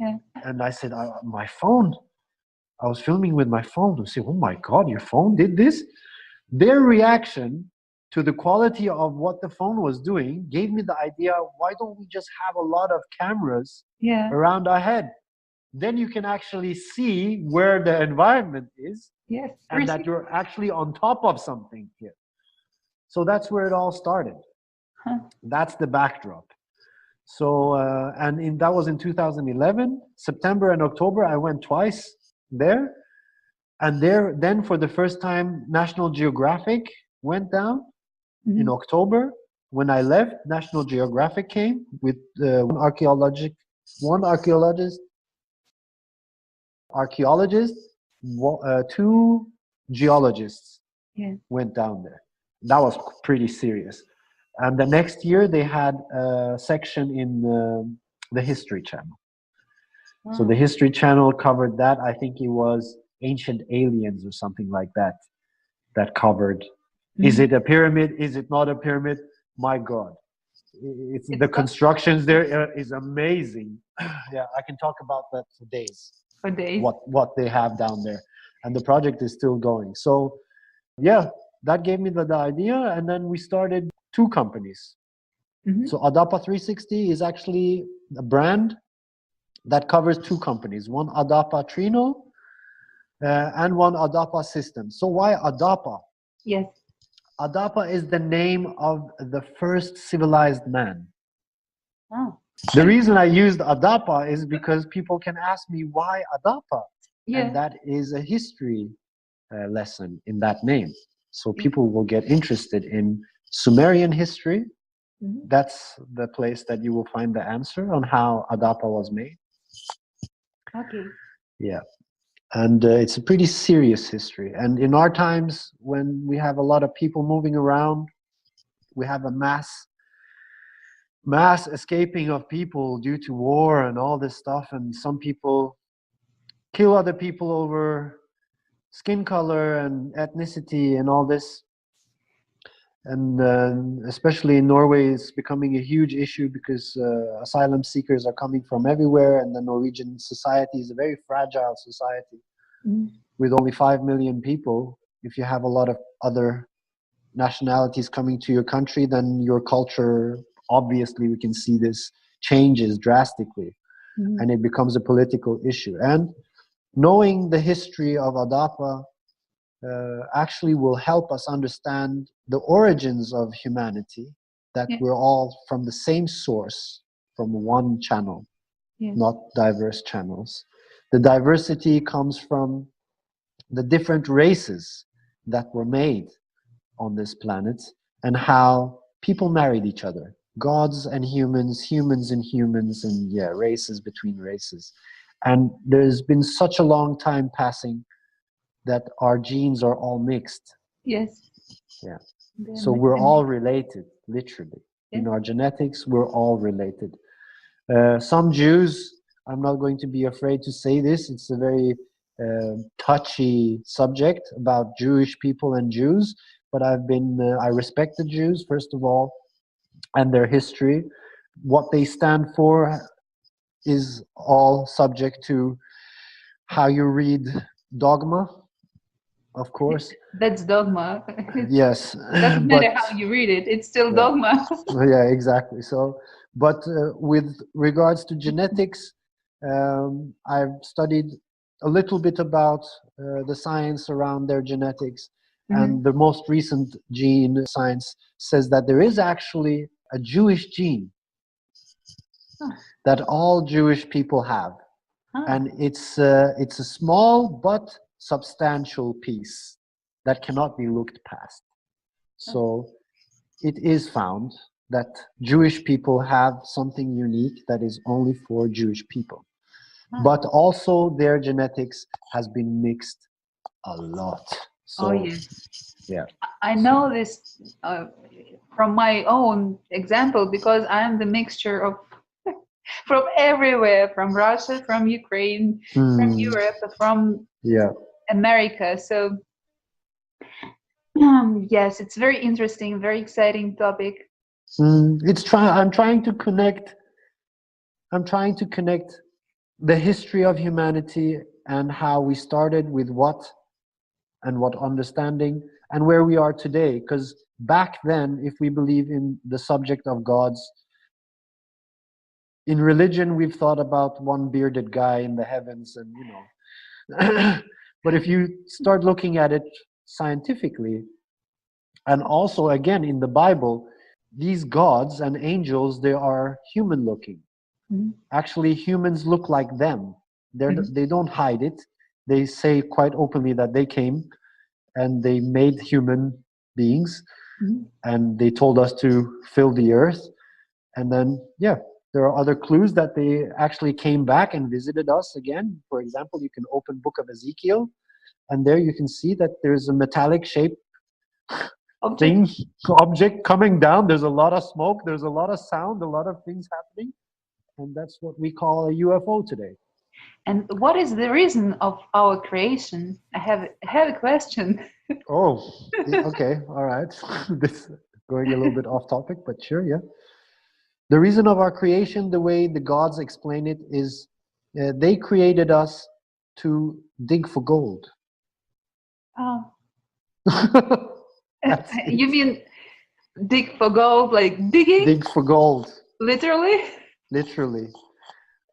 Yeah. And I said, "My phone." I was filming with my phone. They said, "Oh my God, your phone did this?" Their reaction to the quality of what the phone was doing gave me the idea, why don't we just have a lot of cameras around our head? Then you can actually see where the environment is, and that you're actually on top of something here. So that's where it all started. That's the backdrop. So, that was in 2011, September and October. I went twice there. And then for the first time, National Geographic went down in October. When I left, National Geographic came with one archaeologist, 2 geologists went down there. That was pretty serious. And the next year they had a section in the History Channel. So the History Channel covered that. I think it was Ancient Aliens or something like that covered. Is it a pyramid? Is it not a pyramid? My God. It's the constructions there is amazing. Yeah, I can talk about that for days. For days. What they have down there. And the project is still going. So yeah, that gave me the idea, and then we started 2 companies. So Adapa 360 is actually a brand that covers 2 companies, one Adapa Trino and one Adapa System. So why Adapa? Yes. Adapa is the name of the first civilized man. Oh. The reason I used Adapa is because people can ask me why Adapa, and that is a history lesson in that name. So people will get interested in Sumerian history That's the place that you will find the answer on how Adapa was made. Okay. Yeah. And it's a pretty serious history. And in our times, when we have a lot of people moving around, we have a mass escaping of people due to war and all this stuff. And some people kill other people over skin color and ethnicity and all this. And especially in Norway, it's becoming a huge issue because asylum seekers are coming from everywhere, and the Norwegian society is a very fragile society with only 5 million people. If you have a lot of other nationalities coming to your country, then your culture, obviously we can see this, changes drastically, and it becomes a political issue. And knowing the history of Adapa actually will help us understand the origins of humanity, that we're all from the same source, from one channel, not diverse channels. The diversity comes from the different races that were made on this planet and how people married each other. Gods and humans, humans and humans, and races between races. And there's been such a long time passing that our genes are all mixed. Yes. Yeah. So we're all related, literally. Yes. In our genetics, we're all related. Some Jews, I'm not going to be afraid to say this, it's a very touchy subject about Jewish people and Jews, but I respect the Jews, first of all, and their history. What they stand for is all subject to how you read dogma, of course. That's dogma. Yes. Doesn't matter how you read it, it's still dogma. Yeah, exactly. So, but with regards to genetics, I've studied a little bit about the science around their genetics, and the most recent gene science says that there is actually a Jewish gene that all Jewish people have. And it's a small but substantial piece that cannot be looked past. So it is found that Jewish people have something unique that is only for Jewish people. But also their genetics has been mixed a lot. So, yeah. I know this from my own example because I am the mixture of from everywhere, from Russia, from Ukraine, from Europe, from America. So yes, it's very interesting, very exciting topic. I'm trying to connect the history of humanity and how we started with what understanding and where we are today. Because back then, if we believe in the subject of gods, in religion, we've thought about one bearded guy in the heavens and, but if you start looking at it scientifically, and also again in the Bible, these gods and angels, they are human looking. Actually, humans look like them. They don't hide it. They say quite openly that they came and they made human beings and they told us to fill the earth. And then, there are other clues that they actually came back and visited us again. For example, you can open Book of Ezekiel, and there you can see that there's a metallic shaped object coming down. There's a lot of smoke, there's a lot of sound, a lot of things happening. And that's what we call a UFO today. And what is the reason of our creation? I have a question. Oh, okay, all right. This going a little bit off topic, but sure, yeah. The reason of our creation, the way the gods explain it, is they created us to dig for gold. Oh. You mean dig for gold, like digging? Dig for gold. Literally? Literally.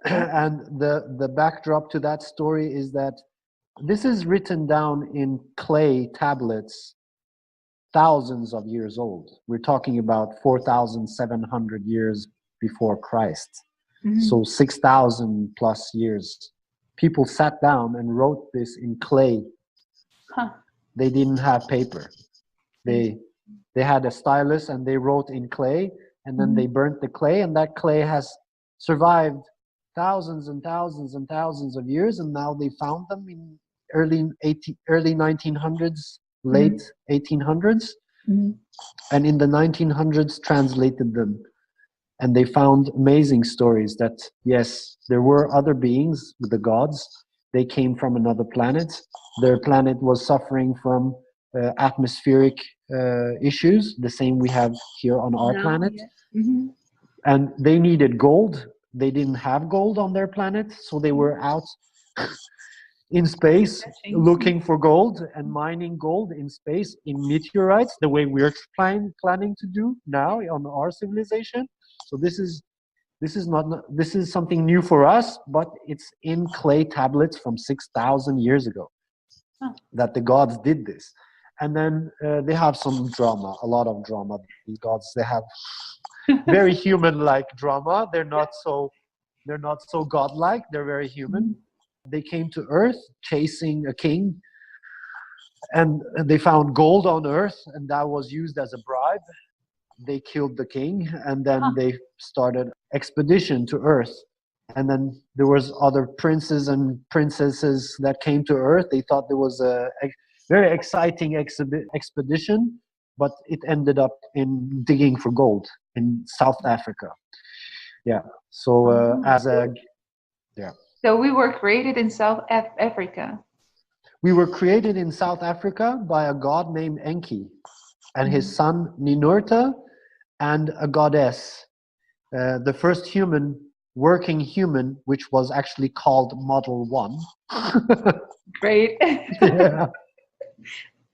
And the backdrop to that story is that this is written down in clay tablets thousands of years old. We're talking about 4,700 years before Christ. So 6,000 plus years. People sat down and wrote this in clay. They didn't have paper. They had a stylus and they wrote in clay, and then they burnt the clay, and that clay has survived thousands and thousands and thousands of years, and now they found them in early 1900s, late 1800s, and in the 1900s translated them. And they found amazing stories that, yes, there were other beings, the gods. They came from another planet. Their planet was suffering from atmospheric issues, the same we have here on our planet. Yes. And they needed gold. They didn't have gold on their planet, so they were out in space looking for gold and mining gold in space in meteorites, the way we're planning to do now on our civilization. So this is something new for us, but it's in clay tablets from 6,000 years ago that the gods did this. And then they have some drama, a lot of drama. These gods, they have very human-like drama. They're not so godlike. They're very human. They came to Earth chasing a king, and they found gold on Earth, and that was used as a bribe. They killed the king, and then they started expedition to Earth. And then there was other princes and princesses that came to Earth. They thought there was a very exciting expedition, but it ended up in digging for gold in South Africa. Yeah. So So we were created in South Africa. We were created in South Africa by a god named Enki and his son Ninurta and a goddess. The first working human, which was actually called Model 1. Great. Yeah.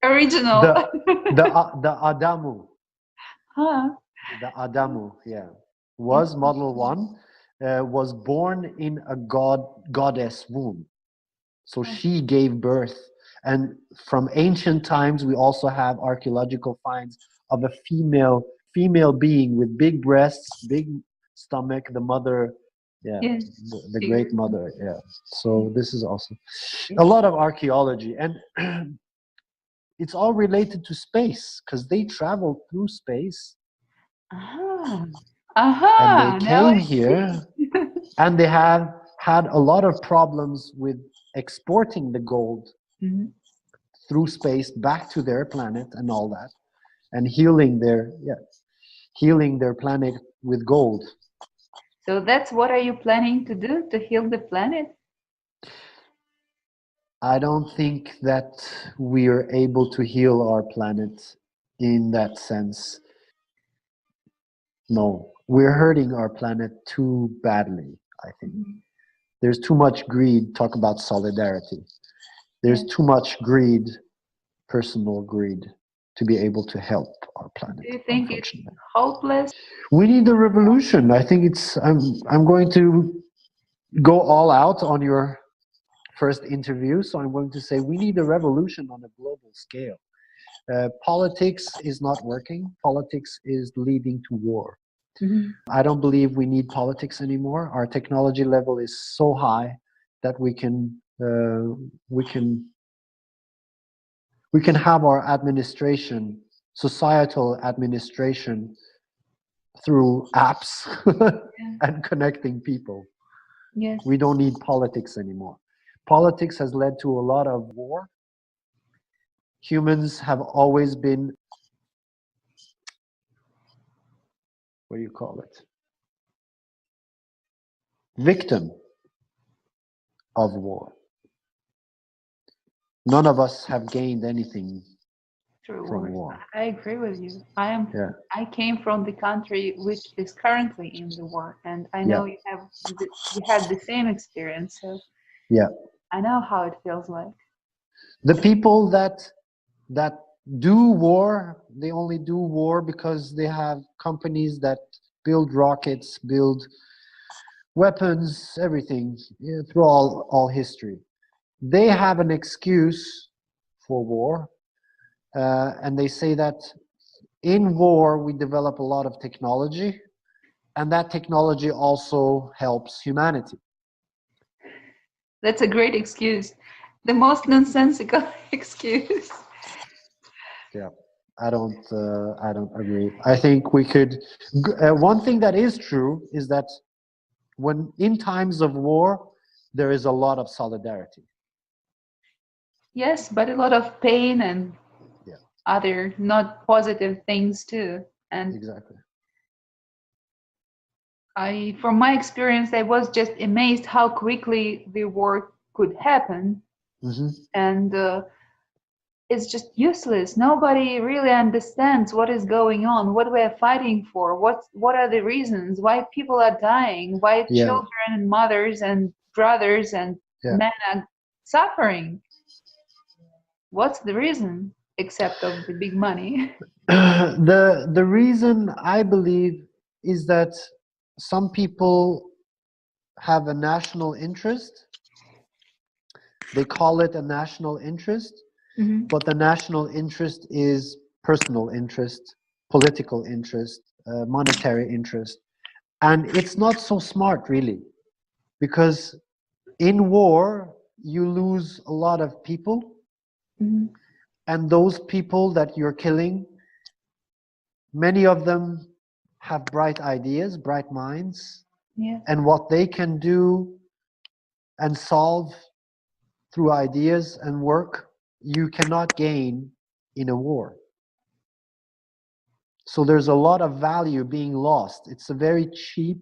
Original. The Adamu. Huh. The Adamu, yeah. Was Model 1, was born in a goddess womb. So she gave birth. And from ancient times, we also have archaeological finds of a female being with big breasts, big stomach, the mother, the great mother, So this is also a lot of archaeology. And it's all related to space, because they traveled through space. And they came here, and they have had a lot of problems with exporting the gold through space back to their planet and all that, and healing their planet with gold. So that's what are you planning to do, to heal the planet? I don't think that we are able to heal our planet in that sense. No, we're hurting our planet too badly, I think. There's too much greed. Talk about solidarity. There's too much greed, personal greed, to be able to help our planet. Do you think it's hopeless? We need a revolution. I think I'm going to go all out on your first interview. So I'm going to say we need a revolution on a global scale. Politics is not working. Politics is leading to war. I don't believe we need politics anymore. Our technology level is so high that we can have our administration, societal administration, through apps and connecting people. Yes. We don't need politics anymore. Politics has led to a lot of war. Humans have always been, what do you call it? Victim of war. None of us have gained anything from war. I agree with you. I came from the country which is currently in the war, and I know you had the same experience. So I know how it feels like. The people that do war, they only do war because they have companies that build rockets, build weapons, everything, through all history. They have an excuse for war, and they say that in war we develop a lot of technology, and that technology also helps humanity. That's a great excuse. The most nonsensical excuse. Yeah. I don't agree. I think we could. One thing that is true is that when in times of war, there is a lot of solidarity. Yes, but a lot of pain and Yeah, other not positive things too. And exactly. from my experience, I was just amazed how quickly the war could happen. Hmm. And it's just useless. Nobody really understands what is going on, what we are fighting for, what are the reasons, why people are dying, why Yeah, children and mothers and brothers and yeah. men are suffering. What's the reason except of the big money? The reason I believe is that some people have a national interest. They call it a national interest, Mhm. but the national interest is personal interest, political interest, monetary interest. And it's not so smart, really, because in war, you lose a lot of people, Mhm. and those people that you're killing, many of them have bright ideas, bright minds, Yeah. and what they can do and solve through ideas and work, you cannot gain in a war. So there's a lot of value being lost. It's a very cheap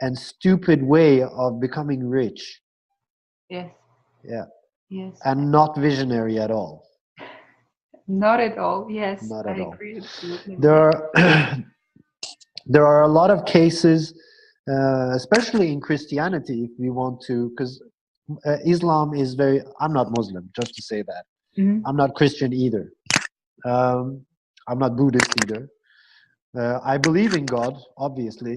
and stupid way of becoming rich. Yes. Yeah. Yes. And not visionary at all. Not at all. Yes, Not I at all. agree absolutely with There that. are there are a lot of cases, especially in Christianity, if we want to, because Islam is very. I'm not Muslim, just to say that. Mhm. I'm not Christian either. Um, I'm not Buddhist either. I believe in God, obviously.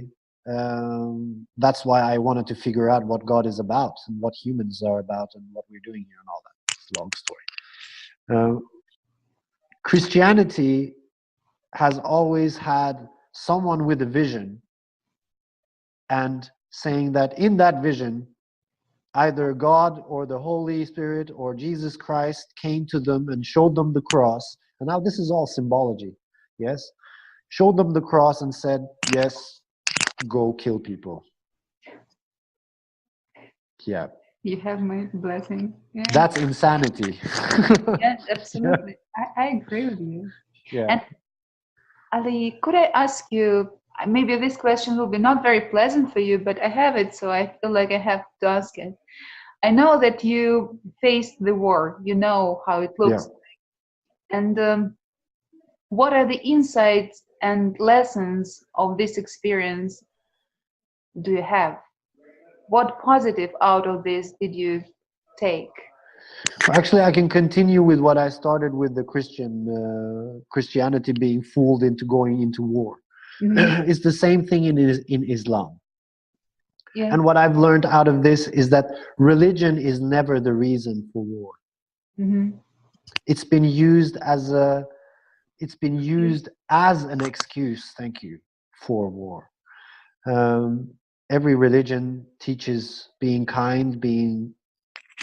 That's why I wanted to figure out what God is about and what humans are about and what we're doing here and all that. It's a long story. Christianity has always had someone with a vision and saying that in that vision, either God or the Holy Spirit or Jesus Christ came to them and showed them the cross. And now this is all symbology, yes? Showed them the cross and said, yes, go kill people. Yeah. You have my blessing. Yeah. That's insanity. Yes, Yeah. absolutely. I agree with you. Yeah. And Ali, could I ask you, maybe this question will be not very pleasant for you, but I have it, so I feel like I have to ask it. I know that you faced the war, you know how it Yeah. looks. And what are the insights and lessons of this experience do you have? What positive out of this did you take? Actually, I can continue with what I started with the Christianity being fooled into going into war. Mhm. It's the same thing in Islam. Yeah. And what I've learned out of this is that religion is never the reason for war. Mhm. It's been used as an excuse, thank you, for war. Um, every religion teaches being kind,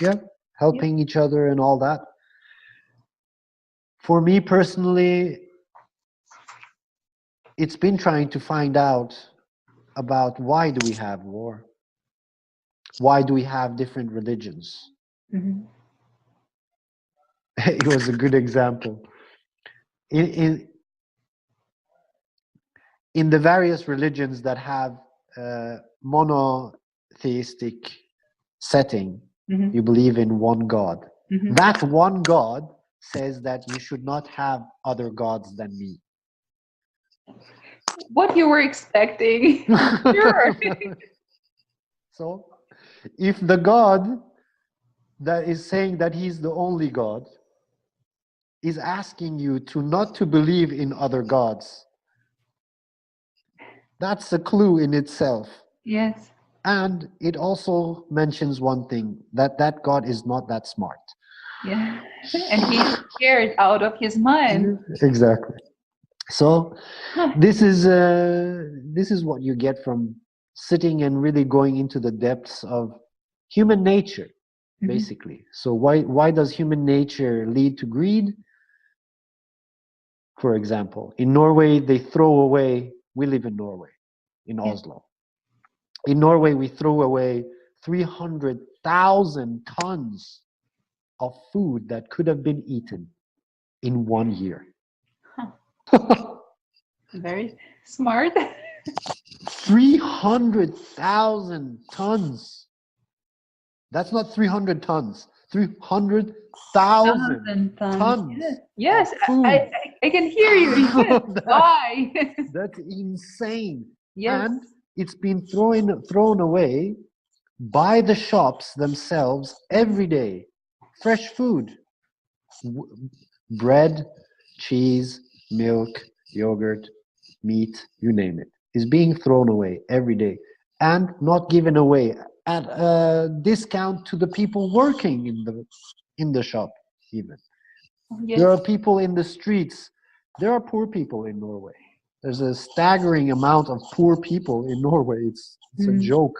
Yep. helping each other and all that. For me personally, it's been trying to find out about why do we have war? Why do we have different religions? Mhm. It was a good example. In, in, in the various religions that have a monotheistic setting, Mhm. you believe in one God. Mhm. That one God says that you should not have other gods than me. What you were expecting? Sure. So, if the God that is saying that he's the only God is asking you to not to believe in other gods, that's a clue in itself. Yes. And it also mentions one thing, that God is not that smart. Yeah. And he's scared out of his mind. Exactly. So Huh. this is what you get from sitting and really going into the depths of human nature, Mhm. basically. So why does human nature lead to greed? for example. In Norway, they throw away, we live in Norway, in Oslo. In Norway, we throw away 300,000 tons of food that could have been eaten in 1 year. Very smart. 300,000 tons. That's not 300 tons. 300,000 tons. Yes, of food. I can hear you. Yes. Why? That's insane. Yes. And it's been thrown away by the shops themselves every day. Fresh food. Bread, cheese, milk, yogurt, meat, you name it, is being thrown away every day and not given away at a discount to the people working in the shop even. Yes. There are people in the streets. There are poor people in Norway. There's a staggering amount of poor people in Norway. It's a joke.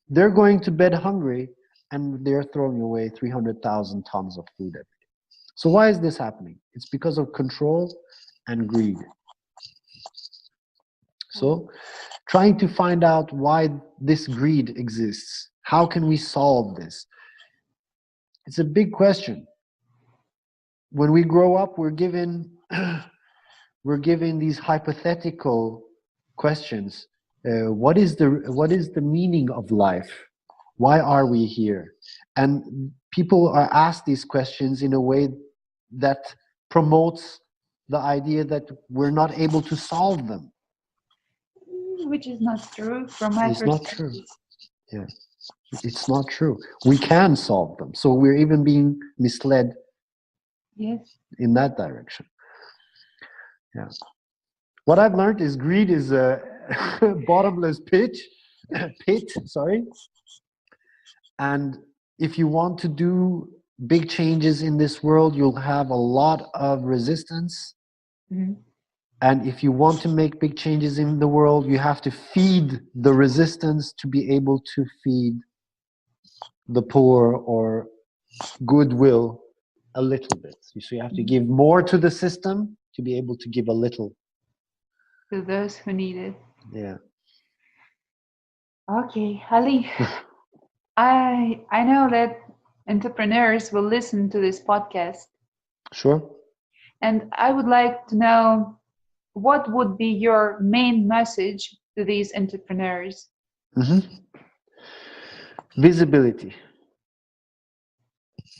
They're going to bed hungry and they're throwing away 300,000 tons of food every day. So why is this happening? It's because of control and greed. So trying to find out why this greed exists. How can we solve this? It's a big question. When we grow up, we're given these hypothetical questions. What is the meaning of life? Why are we here? And people are asked these questions in a way that promotes the idea that we're not able to solve them. Which is not true from my perspective. It's not true. Yeah, it's not true. We can solve them. So we're even being misled. Yes. In that direction. Yeah. What I've learned is greed is a bottomless pit, sorry. And if you want to do big changes in this world, you'll have a lot of resistance. And if you want to make big changes in the world, you have to feed the resistance to be able to feed the poor or goodwill a little bit. So you have to give more to the system to be able to give a little to those who need it. Yeah. Okay, Ali. I know that entrepreneurs will listen to this podcast. Sure. And I would like to know, what would be your main message to these entrepreneurs? Visibility.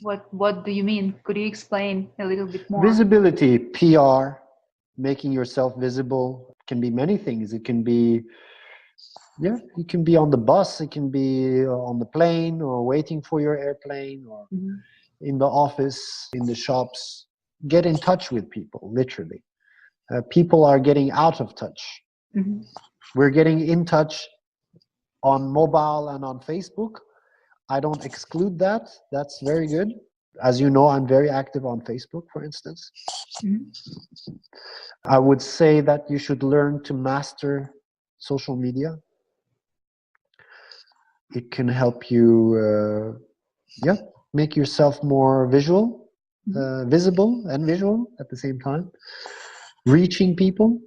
What do you mean? Could you explain a little bit more? Visibility, PR, making yourself visible, can be many things. It can be, you can be on the bus, it can be on the plane or waiting for your airplane or in the office, in the shops. Get in touch with people, literally. People are getting out of touch. We're getting in touch on mobile and on Facebook. I don't exclude that. That's very good. As you know, I'm very active on Facebook, for instance. I would say that you should learn to master social media. It can help you, make yourself more visual, visible and visual at the same time. Reaching people.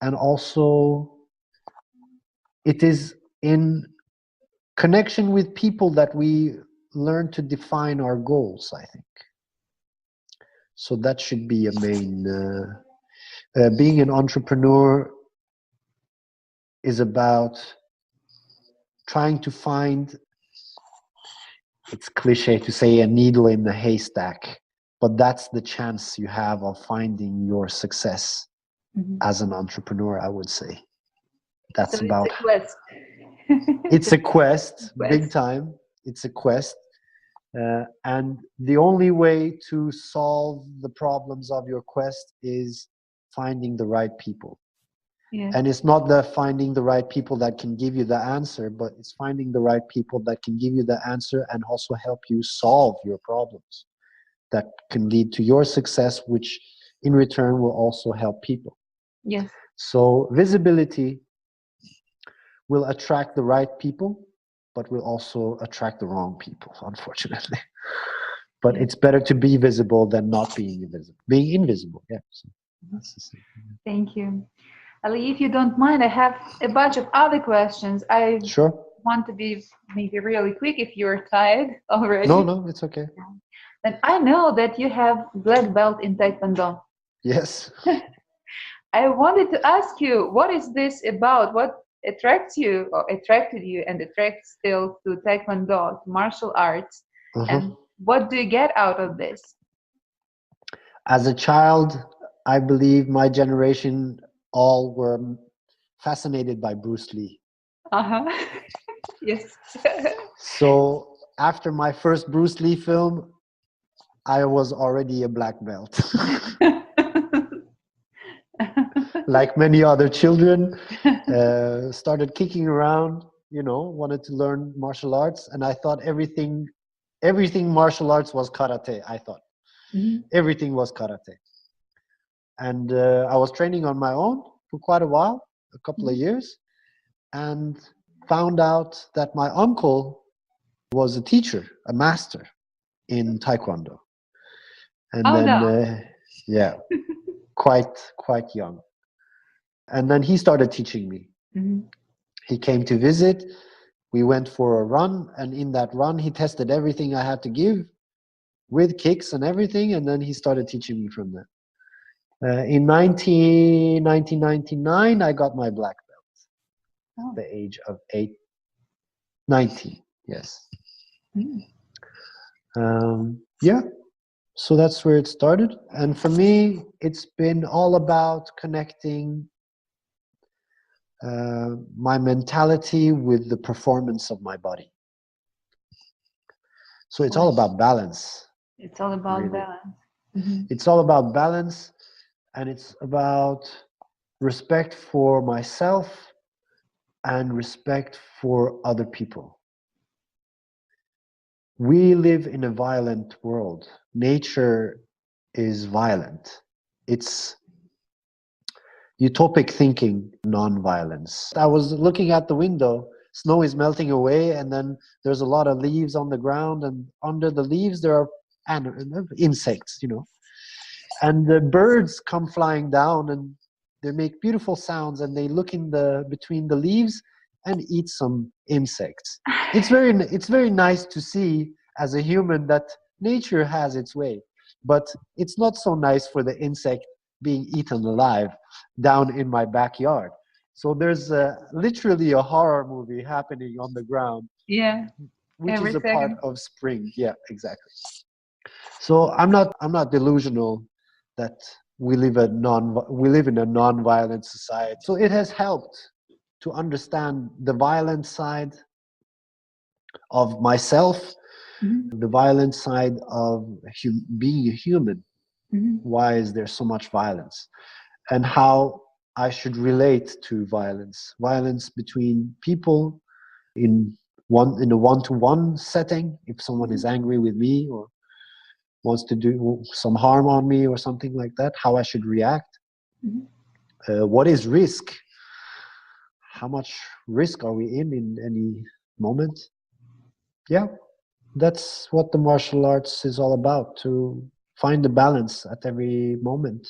And also, it is in connection with people that we learn to define our goals, I think. So that should be a main... being an entrepreneur is about trying to find, it's cliche to say a needle in the haystack, but that's the chance you have of finding your success as an entrepreneur, I would say. That's so about... it's a quest. It's a quest, big time. It's a quest. And the only way to solve the problems of your quest is finding the right people. And it's not the finding the right people that can give you the answer, but it's finding the right people that can give you the answer and also help you solve your problems that can lead to your success, which in return will also help people. Yes. So visibility will attract the right people, but will also attract the wrong people, unfortunately. But it's better to be visible than not being invisible. Being invisible, yeah. So that's the same. Thank you. Ali, if you don't mind, I have a bunch of other questions. I Sure. want to be maybe really quick if you're tired already. No, it's okay. And I know that you have black belt in Taekwondo. Yes. I wanted to ask you, what is this about? What attracts you or attracted you and attracts still to Taekwondo, to martial arts? And what do you get out of this? As a child, I believe my generation all were fascinated by Bruce Lee. Yes. So after my first Bruce Lee film, I was already a black belt. Like many other children, started kicking around, wanted to learn martial arts. And I thought everything martial arts was karate, I thought. Everything was karate. And I was training on my own for quite a while, a couple of years, and found out that my uncle was a teacher, a master in Taekwondo. And yeah, quite young. And then he started teaching me. He came to visit. We went for a run, and in that run, he tested everything I had to give with kicks and everything, and then he started teaching me from that. In 1999, I got my black belt at the age of 19, yes. Yeah, so that's where it started. And for me, it's been all about connecting my mentality with the performance of my body. So it's all about balance. It's all about really. balance. It's all about balance, and it's about respect for myself and respect for other people. We live in a violent world. Nature is violent. It's utopic thinking, non-violence. I was looking at the window, snow is melting away, and then there's a lot of leaves on the ground, and under the leaves there are insects, and the birds come flying down, and they make beautiful sounds, and they look in between the leaves and eat some insects. It's very nice to see as a human that nature has its way, but it's not so nice for the insect being eaten alive down in my backyard. So there's literally a horror movie happening on the ground. Yeah. Which is a part of spring. Yeah, exactly. So I'm not delusional that we live in a non-violent society. So it has helped to understand the violent side of myself, the violent side of being a human. Why is there so much violence? And how I should relate to violence between people in a one-to-one setting. If someone is angry with me or wants to do some harm on me or something like that, how I should react. What is risk? How much risk are we in any moment? Yeah, that's what the martial arts is all about, to find the balance at every moment.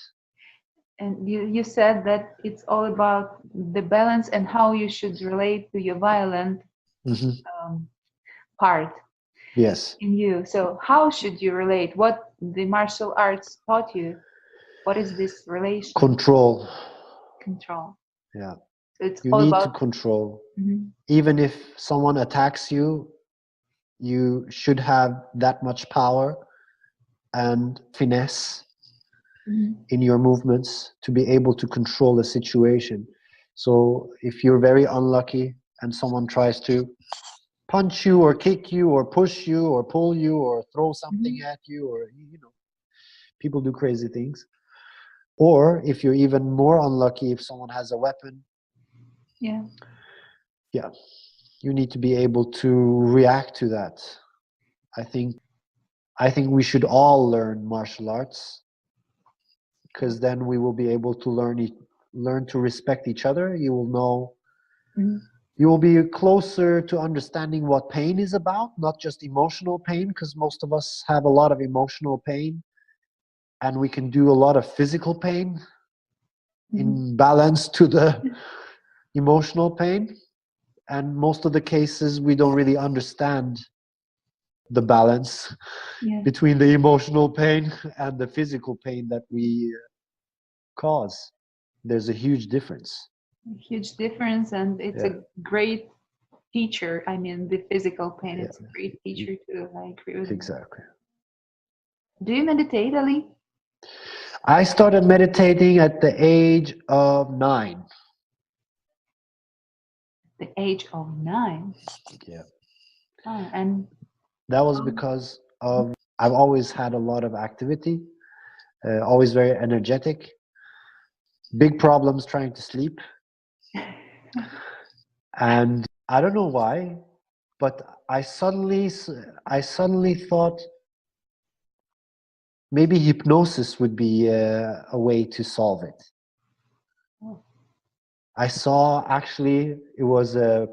And you said that it's all about the balance and how you should relate to your violent part. Yes. In you. So how should you relate? What the martial arts taught you? What is this relation? Control. So Yeah. it's You all need about to control. Even if someone attacks you, you should have that much power and finesse in your movements to be able to control the situation. So if you're very unlucky and someone tries to punch you or kick you or push you or pull you or throw something at you, or people do crazy things. Or if you're even more unlucky, if someone has a weapon, you need to be able to react to that. I think we should all learn martial arts, because then we will be able to learn to respect each other. You will know You will be closer to understanding what pain is about, not just emotional pain, because most of us have a lot of emotional pain, and we can do a lot of physical pain in balance to the emotional pain. And most of the cases, we don't really understand the balance between the emotional pain and the physical pain that we cause. There's a huge difference. Huge difference, and it's a great teacher. I mean, the physical pain, it's a great teacher too. I agree with you. Exactly. Do you meditate, Ali? I started meditating at the age of 9. The age of 9? Yeah. Oh, and that was because of I've always had a lot of activity, always very energetic, big problems trying to sleep. And I don't know why, but I suddenly thought maybe hypnosis would be a way to solve it. I saw, actually, it was a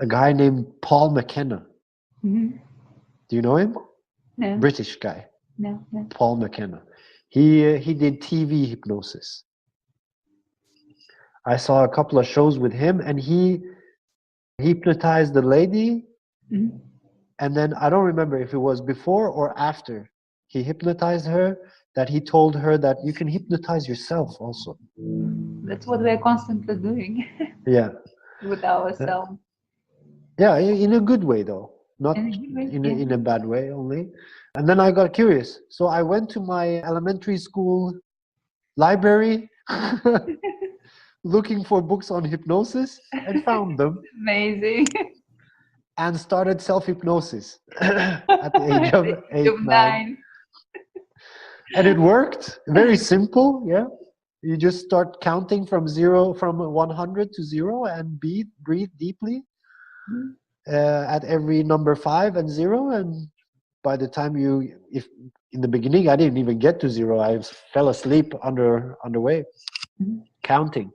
guy named Paul McKenna. Mm-hmm. Do you know him? No. British guy. No. Paul McKenna. He did TV hypnosis. I saw a couple of shows with him, and he hypnotized the lady. Mm-hmm. And then I don't remember if it was before or after he hypnotized her that he told her that you can hypnotize yourself also. That's what we're constantly doing. Yeah. With ourselves. Yeah, in a good way though, not in a bad way only. And then I got curious, so I went to my elementary school library looking for books on hypnosis and found them. Amazing. And started self-hypnosis at the age of 9. And it worked. Very simple, yeah. You just start counting from 100 to 0 and breathe deeply at every number 5 and 0. And by the time if in the beginning I didn't even get to 0, I fell asleep underway counting.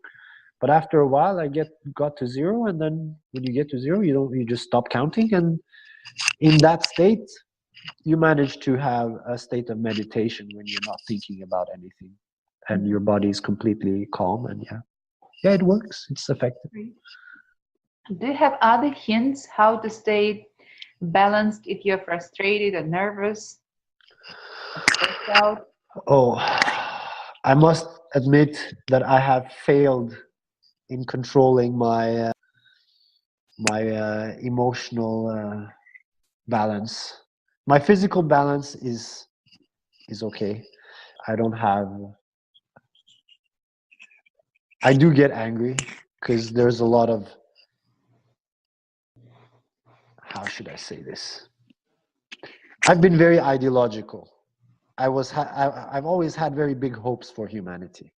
But after a while, I got to 0, and then when you get to 0, you just stop counting, and in that state, you manage to have a state of meditation when you're not thinking about anything, and your body is completely calm. And yeah, it works. It's effective. Do you have other hints how to stay balanced if you're frustrated or nervous? Oh, I must admit that I have failed in controlling my emotional balance. My physical balance is okay. I do get angry because there's a lot of, how should I say this? I've been very ideological. I've always had very big hopes for humanity,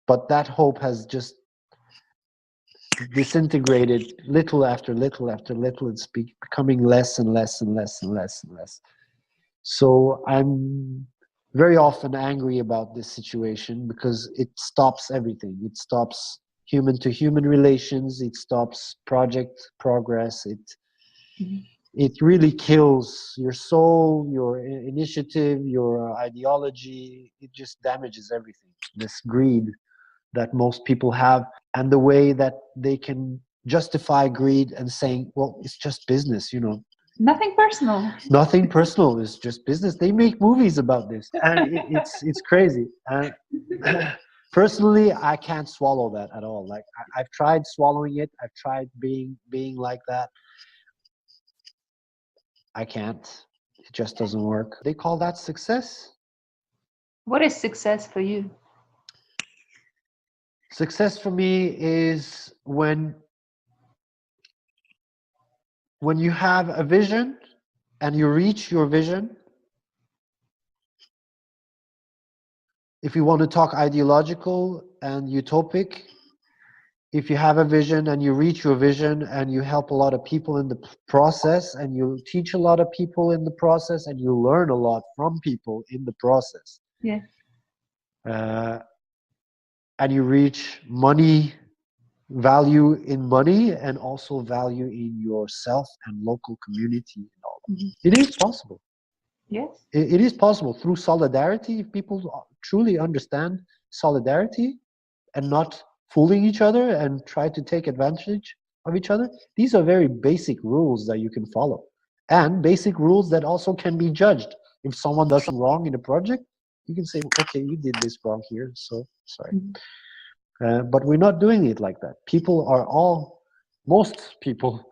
but that hope has just disintegrated little after little after little. It's becoming less and less and less and less and less. So I'm very often angry about this situation because it stops everything. It stops human to human relations. It stops project progress. It really kills your soul, your initiative, your ideology. It just damages everything. This greed that most people have, and the way that they can justify greed and saying, well, it's just business, Nothing personal. Nothing personal. It's just business. They make movies about this, and it's crazy. And personally, I can't swallow that at all. Like I've tried swallowing it. I've tried being like that. I can't. It just doesn't work. They call that success. What is success for you? Success for me is when you have a vision and you reach your vision. If you want to talk ideological and utopic, if you have a vision and you reach your vision and you help a lot of people in the process and you teach a lot of people in the process and you learn a lot from people in the process. Yeah. and you reach money, value in money, and also value in yourself and local community and all that. It is possible. Yes. It is possible through solidarity. If people truly understand solidarity and not fooling each other and try to take advantage of each other, these are very basic rules that you can follow, and basic rules that also can be judged. If someone does something wrong in a project, you can say, okay, you did this wrong here, so sorry. But we're not doing it like that. Most people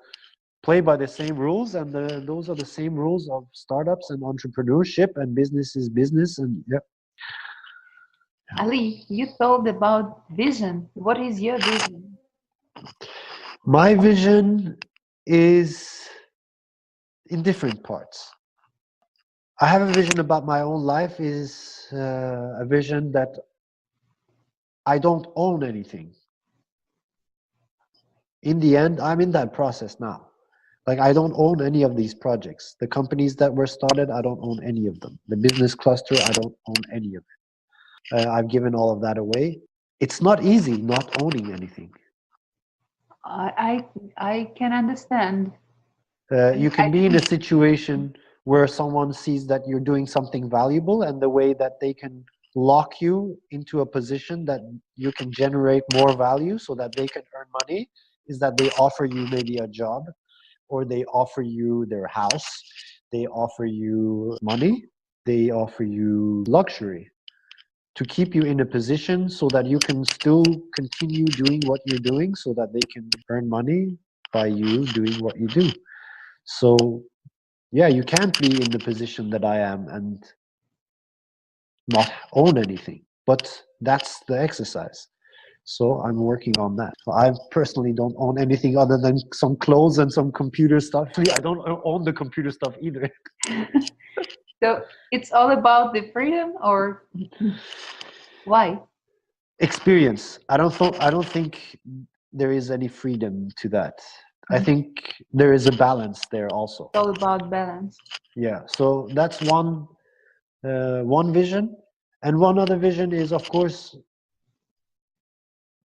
play by the same rules, and those are the same rules of startups and entrepreneurship, and business is business. And yeah. Ali, you told about vision. What is your vision? My vision is in different parts. I have a vision about my own life, is a vision that I don't own anything. In the end, I'm in that process now. Like, I don't own any of these projects. The companies that were started, I don't own any of them. The business cluster, I don't own any of it. I've given all of that away. It's not easy not owning anything. I can understand. You can be in a situation where someone sees that you're doing something valuable, and the way that they can lock you into a position that you can generate more value so that they can earn money is that they offer you maybe a job, or they offer you their house, they offer you money, they offer you luxury to keep you in a position so that you can still continue doing what you're doing, so that they can earn money by you doing what you do. So yeah, you can't be in the position that I am and not own anything, but that's the exercise. So I'm working on that. I personally don't own anything other than some clothes and some computer stuff. Actually, I don't own the computer stuff either. So it's all about the freedom, or why? Experience. I don't think there is any freedom to that. I think there is a balance there also. It's all about balance. Yeah. So that's one vision, and one other vision is, of course,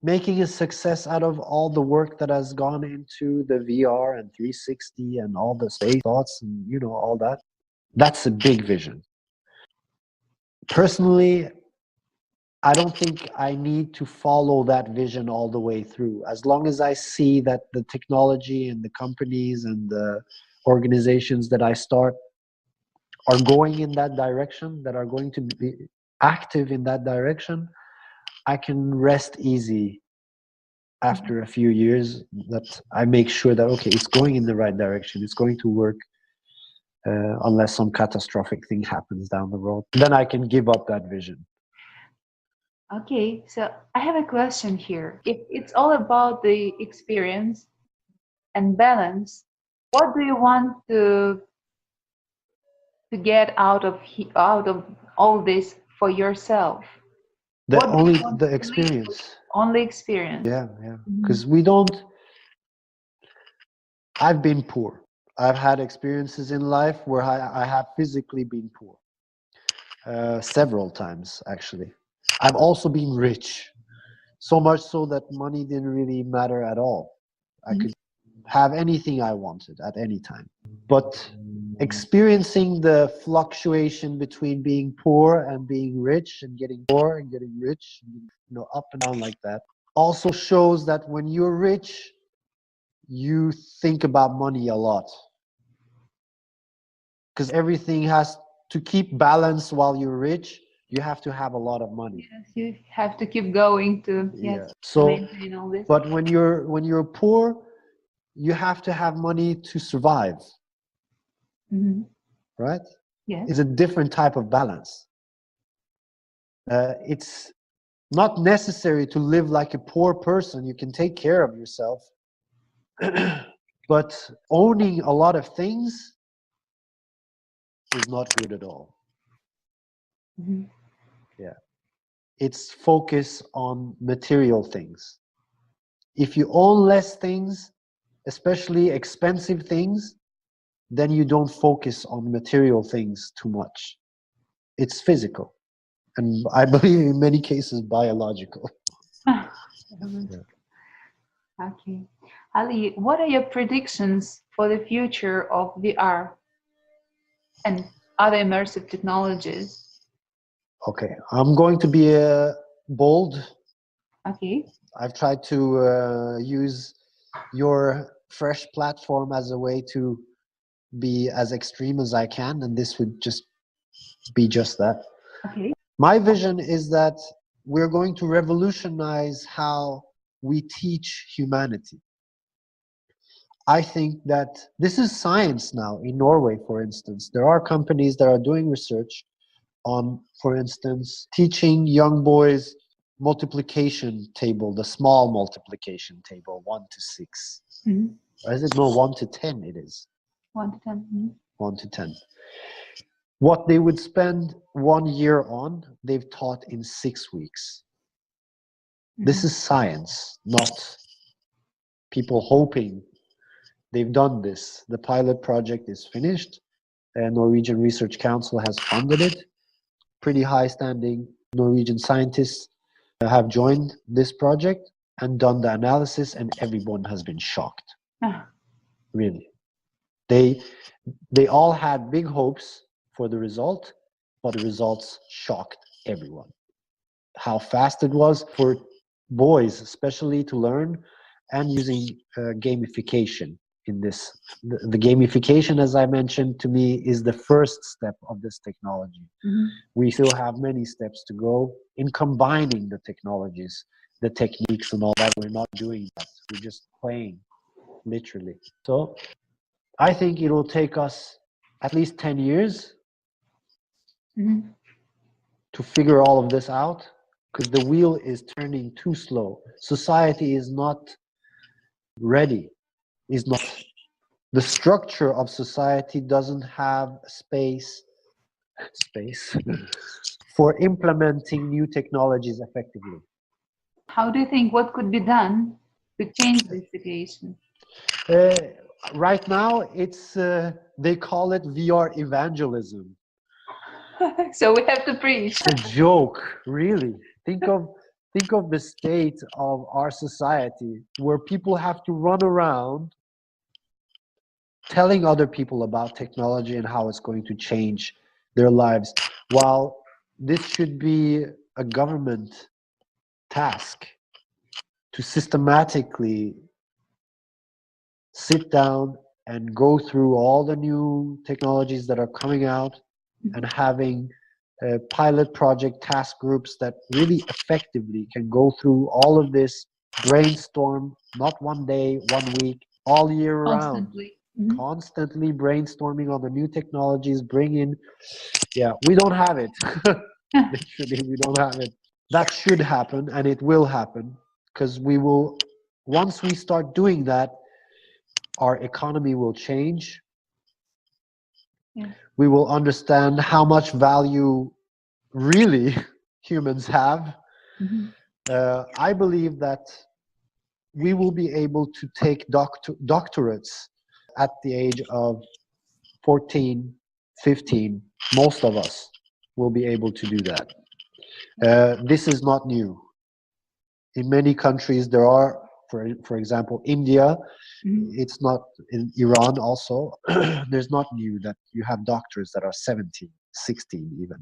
making a success out of all the work that has gone into the VR and 360 and all the space thoughts and all that. That's a big vision. Personally, I don't think I need to follow that vision all the way through. As long as I see that the technology and the companies and the organizations that I start are going in that direction, that are going to be active in that direction, I can rest easy after a few years, that I make sure that, okay, it's going in the right direction, it's going to work, unless some catastrophic thing happens down the road. Then I can give up that vision. Okay, so I have a question here. If it's all about the experience and balance, what do you want to get out of all this for yourself? The experience. Only experience. Yeah. Because I've been poor. I've had experiences in life where I have physically been poor. Several times, actually. I've also been rich. So much so that money didn't really matter at all. I could have anything I wanted at any time. But experiencing the fluctuation between being poor and being rich, and getting poor and getting rich, up and down like that, also shows that when you're rich, you think about money a lot. Because everything has to keep balance. While you're rich, you have to have a lot of money. Yes, you have to keep going to maintain all this. But when you're poor, you have to have money to survive. Right? Yes. It's a different type of balance. It's not necessary to live like a poor person. You can take care of yourself. But owning a lot of things is not good at all. Yeah. It's focus on material things. If you own less things, especially expensive things, then you don't focus on material things too much. It's physical. And I believe in many cases biological. Good. Okay. Ali, what are your predictions for the future of VR and other immersive technologies? Okay, I'm going to be bold. Okay. I've tried to use your fresh platform as a way to be as extreme as I can, and this would just be just that. Okay. My vision is that we're going to revolutionize how we teach humanity. I think that this is science now. In Norway, for instance, there are companies that are doing research on, for instance, teaching young boys multiplication table, the small multiplication table, 1 to 6. Mm-hmm. Or is it no 1 to 10? It is 1 to 10. Mm-hmm. 1 to 10. What they would spend 1 year on, they've taught in 6 weeks. Mm-hmm. This is science, not people hoping. They've done this. The pilot project is finished. Norwegian Research Council has funded it. Pretty high-standing Norwegian scientists have joined this project and done the analysis, and everyone has been shocked. Really. They all had big hopes for the result, but the results shocked everyone. How fast it was for boys, especially, to learn, and using gamification in this. The gamification, as I mentioned, to me, is the first step of this technology. Mm-hmm. We still have many steps to go in combining the technologies, the techniques and all that. We're not doing that. We're just playing, literally. So I think it will take us at least 10 years mm-hmm. to figure all of this out, because the wheel is turning too slow. Society is not ready, is not. The structure of society doesn't have space for implementing new technologies effectively. How do you think what could be done to change this situation? Right now, it's they call it VR evangelism. So we have to preach. It's a joke, really. Think of the state of our society, where people have to run around telling other people about technology and how it's going to change their lives, while this should be a government task to systematically sit down and go through all the new technologies that are coming out and having pilot project task groups that really effectively can go through all of this, brainstorm, not 1 day, 1 week, all year round. Mm-hmm. Constantly brainstorming on the new technologies, bring in, we don't have it. Literally, we don't have it. That should happen, and it will happen, because we will, once we start doing that, our economy will change. Yeah. We will understand how much value really humans have. Mm-hmm. I believe that we will be able to take doctorates at the age of 14, 15. Most of us will be able to do that. This is not new. In many countries, there are, for example, India, mm-hmm. It's not in Iran also, there's not new that you have doctors that are 17, 16 even.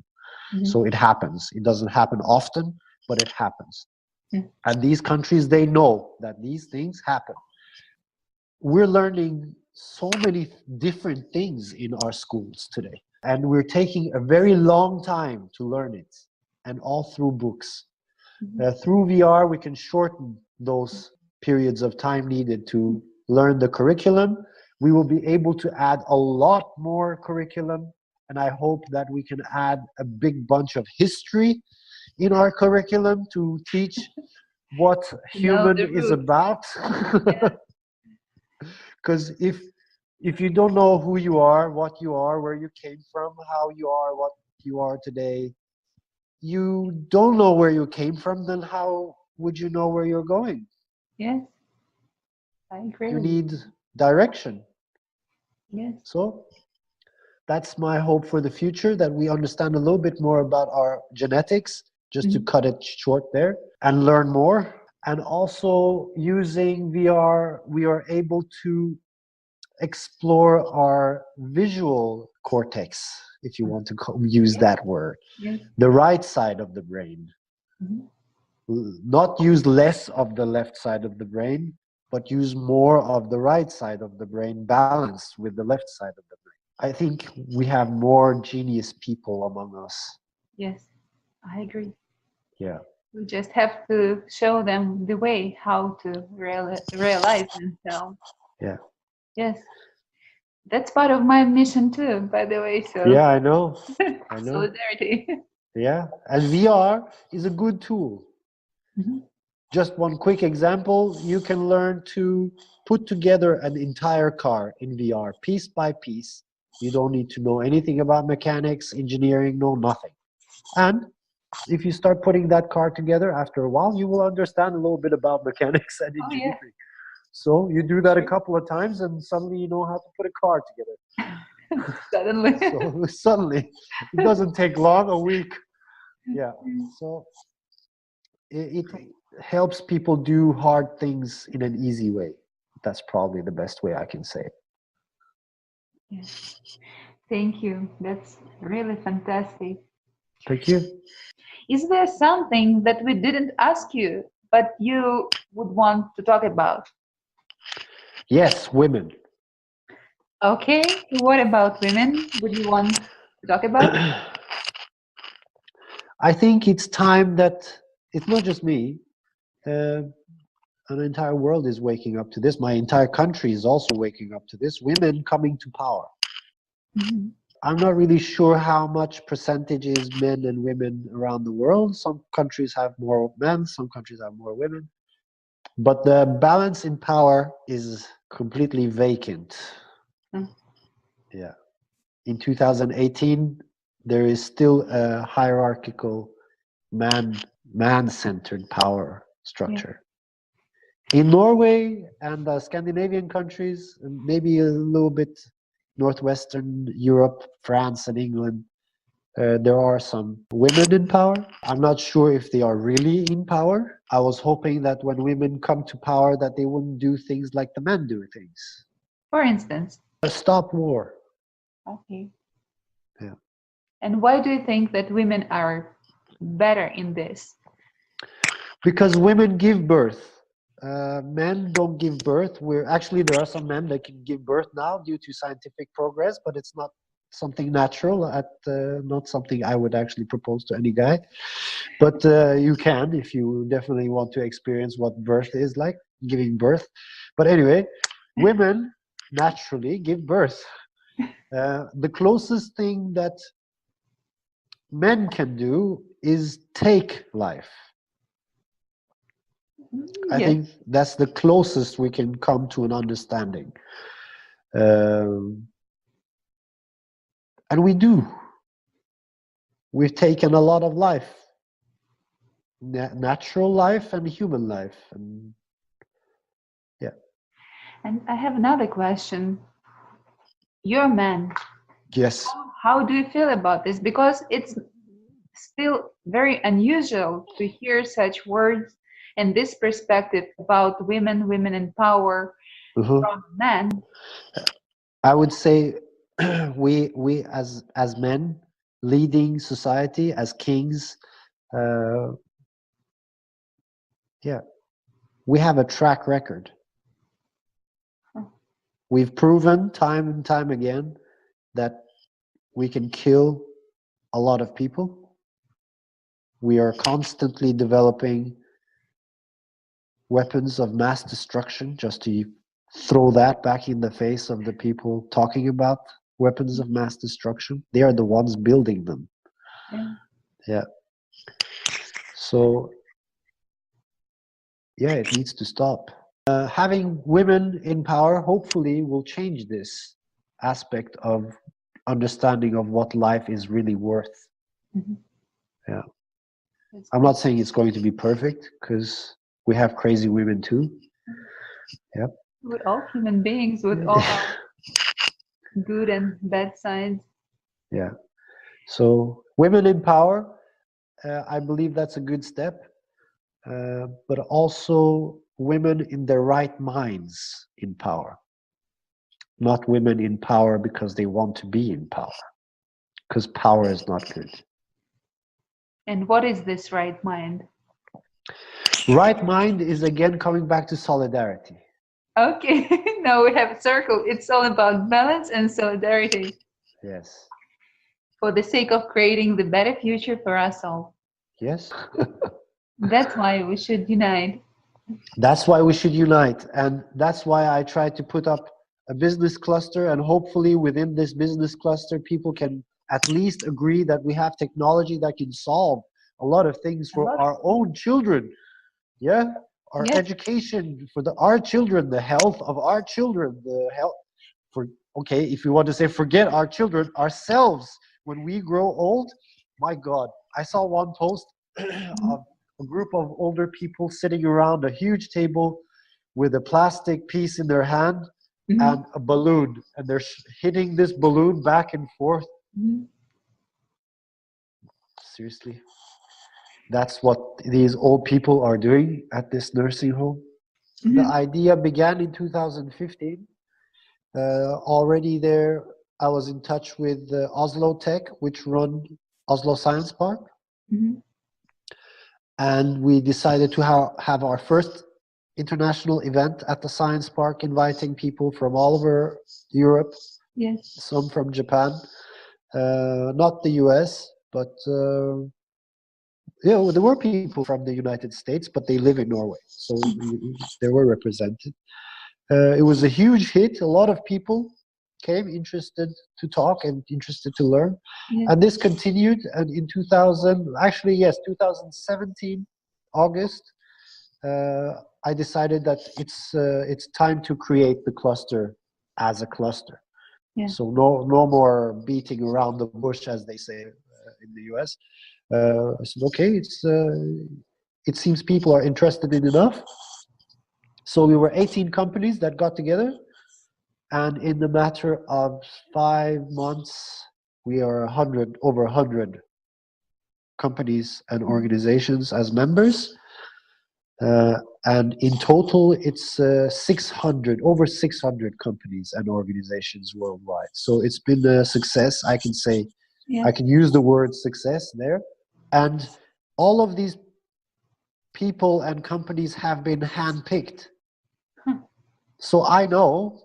Mm-hmm. So it happens. It doesn't happen often, but it happens. Yeah. And these countries, they know that these things happen. We're learning so many different things in our schools today, and we're taking a very long time to learn it, and all through books. Mm-hmm. Through VR, we can shorten those periods of time needed to learn the curriculum. We will be able to add a lot more curriculum, and I hope that we can add a big bunch of history in our curriculum to teach what human is about. Because if you don't know who you are, what you are, where you came from, how you are, what you are today, you don't know where you came from, then how would you know where you're going? Yes, I agree. You need direction. Yes. So that's my hope for the future, that we understand a little bit more about our genetics, just to cut it short there, and learn more, And also using VR, we are able to explore our visual cortex, if you want to use that word, Yes. the right side of the brain. Not use less of the left side of the brain, but use more of the right side of the brain, balanced with the left side of the brain. I think we have more genius people among us. Yes, I agree. Yeah. We just have to show them the way how to realize themselves. Yeah. Yes, that's part of my mission too, by the way. So Yeah, I know. I know. solidarity. Yeah. And VR is a good tool. Just one quick example, you can learn to put together an entire car in VR, piece by piece. You don't need to know anything about mechanics, engineering, no nothing. And if you start putting that car together, after a while, you will understand a little bit about mechanics and Oh yeah. engineering. So you do that a couple of times and suddenly you know how to put a car together. Suddenly. So suddenly, it doesn't take long, a week. Yeah. So it helps people do hard things in an easy way. That's probably the best way I can say it. Yes. Thank you. That's really fantastic. Thank you. Is there something that we didn't ask you, but you would want to talk about? Yes, women. Okay. What about women? Would you want to talk about? I think it's time that it's not just me. An entire world is waking up to this. My entire country is also waking up to this. Women coming to power. I'm not really sure how much percentage is men and women around the world. Some countries have more men, some countries have more women. But the balance in power is completely vacant. Yeah. In 2018, there is still a hierarchical man-centered power structure. In Norway and the Scandinavian countries, and maybe a little bit Northwestern Europe, France and England, there are some women in power. I'm not sure if they are really in power. I was hoping that when women come to power that they wouldn't do things like the men do things. For instance? Stop war. Okay. Yeah. And why do you think that women are better in this? Because women give birth. Men don't give birth. There are some men that can give birth now due to scientific progress, but it's not something natural, not something I would actually propose to any guy. But you can, if you definitely want to experience what birth is like, giving birth. But anyway, women naturally give birth. The closest thing that men can do is take life. I think that's the closest we can come to an understanding. And we do. We've taken a lot of life. Natural life and human life. And yeah. And I have another question. You're a man. Yes. How do you feel about this? Because it's still very unusual to hear such words and this perspective about women in power from men. I would say we as men leading society as kings, yeah, we have a track record. We've proven time and time again that we can kill a lot of people. We are constantly developing weapons of mass destruction, just to throw that back in the face of the people talking about weapons of mass destruction. They are the ones building them. Yeah. So, yeah, it needs to stop. Having women in power hopefully will change this aspect of understanding of what life is really worth. Yeah. I'm not saying it's going to be perfect, because we have crazy women too. Yep. With all human beings, with all good and bad sides. Yeah. So women in power, I believe that's a good step. but also women in their right minds in power. Not women in power because they want to be in power, because power is not good. And what is this right mind? Right mind is again coming back to solidarity. Okay, now we have a circle. It's all about balance and solidarity. Yes. For the sake of creating the better future for us all. Yes. That's why we should unite. That's why we should unite. And that's why I try to put up a business cluster, and hopefully within this business cluster, people can at least agree that we have technology that can solve a lot of things for our own children. Yeah. Our education for our children, the health of our children, the health for, okay, if you want to say forget our children, ourselves, when we grow old. My God, I saw one post of a group of older people sitting around a huge table with a plastic piece in their hand and a balloon, and they're hitting this balloon back and forth. Seriously, that's what these old people are doing at this nursing home. The idea began in 2015. Already there, I was in touch with Oslo Tech, which run Oslo Science Park. And we decided to have our first international event at the Science Park, inviting people from all over Europe, some from Japan, not the US, but there were people from the United States, but they live in Norway, so they were represented. It was a huge hit. A lot of people came interested to talk and interested to learn. And this continued. And in 2017, August, I decided that it's time to create the cluster as a cluster. So no more beating around the bush, as they say in the US. I said, okay, it seems people are interested in enough. So we were 18 companies that got together, and in the matter of 5 months, we are over 100 companies and organizations as members. And in total, it's over 600 companies and organizations worldwide. So it's been a success, I can say. I can use the word success there. And all of these people and companies have been handpicked. So I know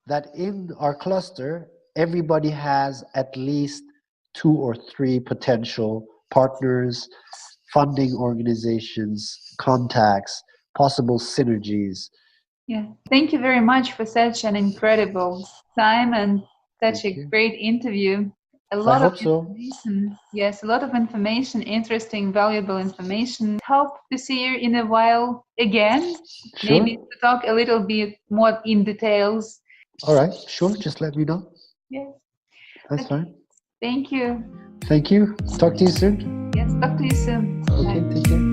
that in our cluster, everybody has at least 2 or 3 potential partners, funding organizations, contacts, possible synergies. Thank you very much for such an incredible time and such a great interview. A lot of information. Yes, a lot of information, interesting, valuable information. Hope to see you in a while again. Sure. Maybe to talk a little bit more in details. All right, sure. Just let me know. Yes. That's fine. Thank you. Thank you. Talk to you soon. Yes, talk to you soon. Okay, Bye. take care.